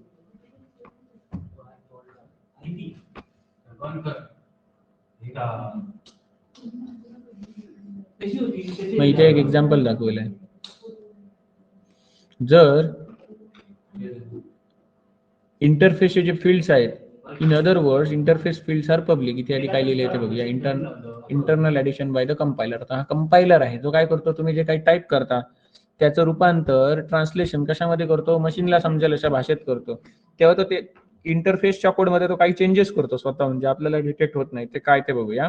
Speaker 1: मग इथे एक एक्झाम्पल दाखवलंय. जर इंटरफेसचे जे फील्ड्स आहेत, in other words interface fields are public. इथे आधी काय लिहिले ते बघूया. Internal addition by the compiler. आता हा कंपायलर आहे जो काय करतो, तुम्ही जे काही टाईप करता त्याचं रूपांतर ट्रान्सलेशन कशामध्ये करतो, मशीनला समजेल अशा भाषेत करतो. तेव्हा तो ते इंटरफेसच्या कोडमध्ये तो काही चेंजेस करतो स्वतः, म्हणजे आपल्याला डिटेक्ट होत नाही. ते काय ते बघूया.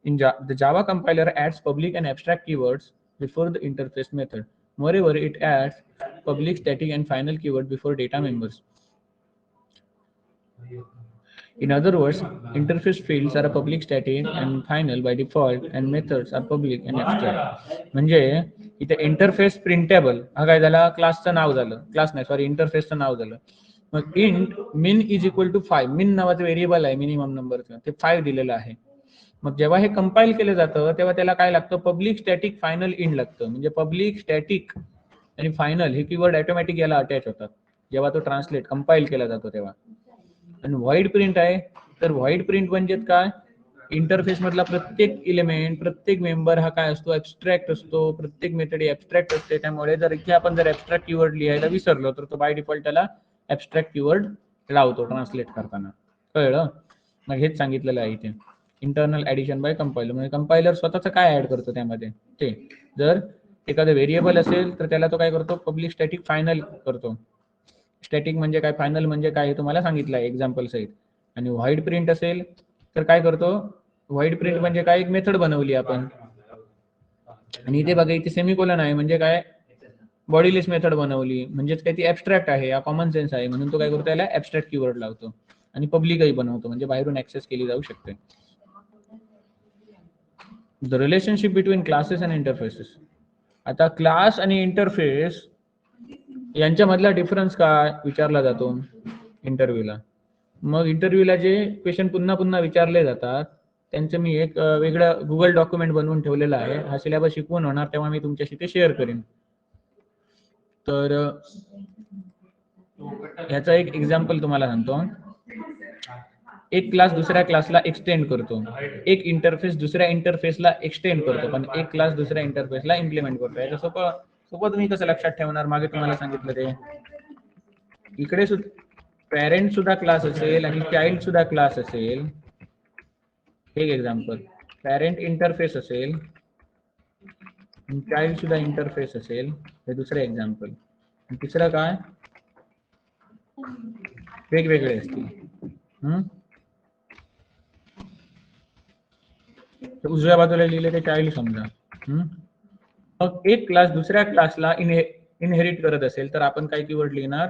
Speaker 1: In the Java compiler adds public and abstract keywords before the interface method. Moreover, it adds public, static, and final keyword before data members. In other words, interface fields are public, static, and final by default, and methods are public and abstract. म्हणजे इथे interface printable हा काय झाला, क्लासचं नाव झालं, class नाही sorry इंटरफेसचं नाव झालं. मग int min is equal to 5, min नावाचं व्हेरिएबल आहे मिनिमम नंबरचं, ते 5 दिलेलं आहे. मग जेव्हा हे कंपाईल केलं जातं तेव्हा त्याला काय लागतं, पब्लिक, स्टॅटिक, फायनल, इंड लागतं. म्हणजे पब्लिक, स्टॅटिक आणि फायनल हे कीवर्ड ऑटोमॅटिक याला अटॅच होतात जेव्हा तो ट्रान्सलेट कंपाईल केला जातो तेव्हा. आणि व्हॉइड प्रिंट आहे, तर व्हॉइड प्रिंट म्हणजे काय, इंटरफेस मधला प्रत्येक इलेमेंट, प्रत्येक मेंबर हा काय असतो, ऍबस्ट्रॅक्ट असतो. प्रत्येक मेथड ऍबस्ट्रॅक्ट असते. त्यामुळे जर इथे आपण जर ऍबस्ट्रॅक्ट कीवर्ड लिहायला विसरलो तर तो बाय डिफॉल्ट त्याला ऍबस्ट्रॅक्ट कीवर्ड लावतो ट्रान्सलेट करताना. कळलं? मग हेच सांगितलेलं आहे इथे. इंटरनल ऍडिशन बाय कंपायलर म्हणजे कंपायलर स्वतःच काय ऍड करतो त्यामध्ये ते. जर एखादं व्हेरिएबल असेल तर त्याला तो काय करतो, पब्लिक, स्टॅटिक, फायनल करतो. स्टॅटिक म्हणजे काय, फायनल म्हणजे काय हे तुम्हाला सांगितलं आहे एक्झाम्पल सहित. आणि व्हॉइड प्रिंट असेल तर काय करतो, व्हॉइड प्रिंट म्हणजे काय, एक मेथड बनवली आपण. आणि इथे बघा इथे सेमीकोलन आहे म्हणजे काय, बॉडीलेस मेथड बनवली म्हणजेच काय ती ऍबस्ट्रॅक्ट आहे, हा कॉमन सेन्स आहे म्हणून तो काय करतो त्याला ऍबस्ट्रॅक्ट कीवर्ड लावतो. आणि पब्लिकही बनवतो म्हणजे बाहेरून ऍक्सेस केली जाऊ शकते. The relationship between classes and interfaces. आता क्लास आणि इंटरफेस यांच्यामधला डिफरन्स काय विचारला जातो इंटरव्ह्यूला. मग इंटरव्ह्यूला जे क्वेश्चन पुन्हा पुन्हा विचारले जातात त्यांचं मी एक वेगळं गुगल डॉक्युमेंट बनवून ठेवलेलं आहे. हा सिलेबस शिकवून होणार तेव्हा मी तुमच्याशी ते शेअर करेन. तर ह्याचा एक एक्झाम्पल तुम्हाला सांगतो. एक क्लास दुसऱ्या क्लासला एक्सटेंड करतो, एक इंटरफेस दुसऱ्या इंटरफेसला एक्सटेंड करतो, पण एक क्लास दुसऱ्या इंटरफेसला इम्प्लिमेंट करतो. याचं सोपं तुम्ही कसं लक्षात ठेवणार, मागे तुम्हाला सांगितलं ते. इकडे पॅरेंट सुद्धा क्लास असेल आणि चाइल्ड सुद्धा क्लास असेल. एक एक्झाम्पल, पॅरेंट इंटरफेस असेल, चाइल्ड सुद्धा इंटरफेस असेल, हे दुसरं एक्झाम्पल. तिसरं काय, वेगवेगळे असतील. उजव्या बाजूला लिहिले ते चाइल्ड समजा. मग एक क्लास दुसऱ्या क्लासला इनहेरिट करत असेल तर आपण काय कीवर्ड लिहिणार,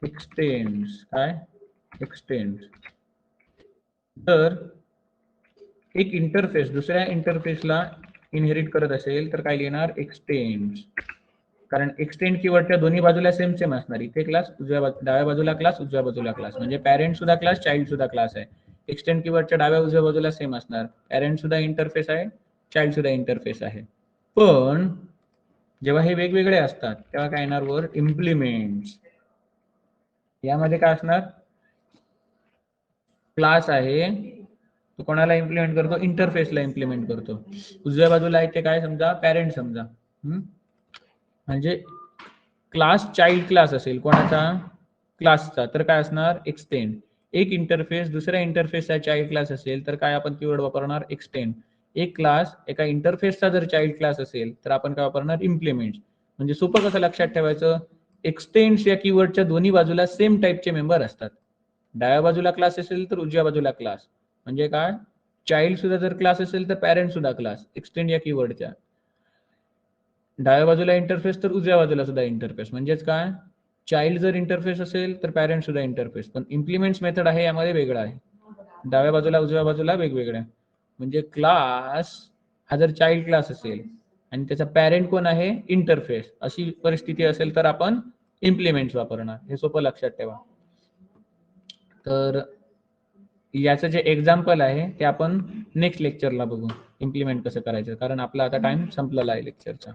Speaker 1: एक्सटेंड्स. काय, एक्सटेंड्स. तर एक इंटरफेस दुसऱ्या इंटरफेसला इनहेरिट करत असेल तर काय लिहिणार, एक्सटेंड्स. कारण एक्सटेंड कीवर्डच्या दोन्ही बाजूला सेम असणार. इथे क्लास, डाव्या बाजूला क्लास, उजव्या बाजूला क्लास, म्हणजे पॅरेंट सुद्धा क्लास, चाइल्ड सुद्धा क्लास आहे. एक्सटेंड कीवर्डच्या डाव्या उजव्या बाजूला सेम असणार. पॅरेंट सुद्धा इंटरफेस आहे, चाइल्ड सुद्धा इंटरफेस आहे. पण जेव्हा हे वेगवेगळे असतात तेव्हा काय येणार वर, इम्प्लिमेंट्स. यामध्ये काय असणार, क्लास आहे तो कोणाला इम्प्लिमेंट करतो, इंटरफेसला इम्प्लिमेंट करतो. उजव्या बाजूला आहे ते काय समजा, पॅरेंट समजा. म्हणजे क्लास चाइल्ड क्लास असेल कोणाचा, क्लासचा, तर काय असणार, एक्सटेंड. एक इंटरफेस दुसऱ्या इंटरफेसचा चाइल्ड क्लास असेल तर काय आपण कीवर्ड वापरणार, एक्सटेंड. एक क्लास एका इंटरफेसचा जर चाइल्ड क्लास असेल तर आपण काय वापरणार, इम्प्लिमेंट. म्हणजे सोपं कसं लक्षात ठेवायचं, एक्सटेंड्स या कीवर्डच्या दोन्ही बाजूला सेम टाईपचे मेंबर असतात. डाव्या बाजूला क्लास असेल तर उजव्या बाजूला क्लास. म्हणजे काय, चाइल्ड सुद्धा जर क्लास असेल तर पॅरेंट सुद्धा क्लास, एक्सटेंड या कीवर्डच्या. डाव्या बाजूला इंटरफेस तर उजव्या बाजूला सुद्धा इंटरफेस. म्हणजेच काय, चाइल्ड जर इंटरफेस असेल तर पॅरेंट सुद्धा इंटरफेस. पण इम्प्लिमेंट्स मेथड आहे यामध्ये वेगळा आहे, डाव्या बाजूला उजव्या बाजूला वेगवेगळ्या. म्हणजे क्लास हा जर चाइल्ड क्लास असेल आणि त्याचा पॅरेंट कोण आहे, इंटरफेस. अशी परिस्थिती असेल तर आपण इम्प्लिमेंट्स वापरणार. हे सोपं लक्षात ठेवा. तर याचं जे एक्झाम्पल आहे ते आपण नेक्स्ट लेक्चरला बघू, इम्प्लिमेंट कसं करायचं, कारण आपला आता टाइम संपलेला आहे लेक्चरचा.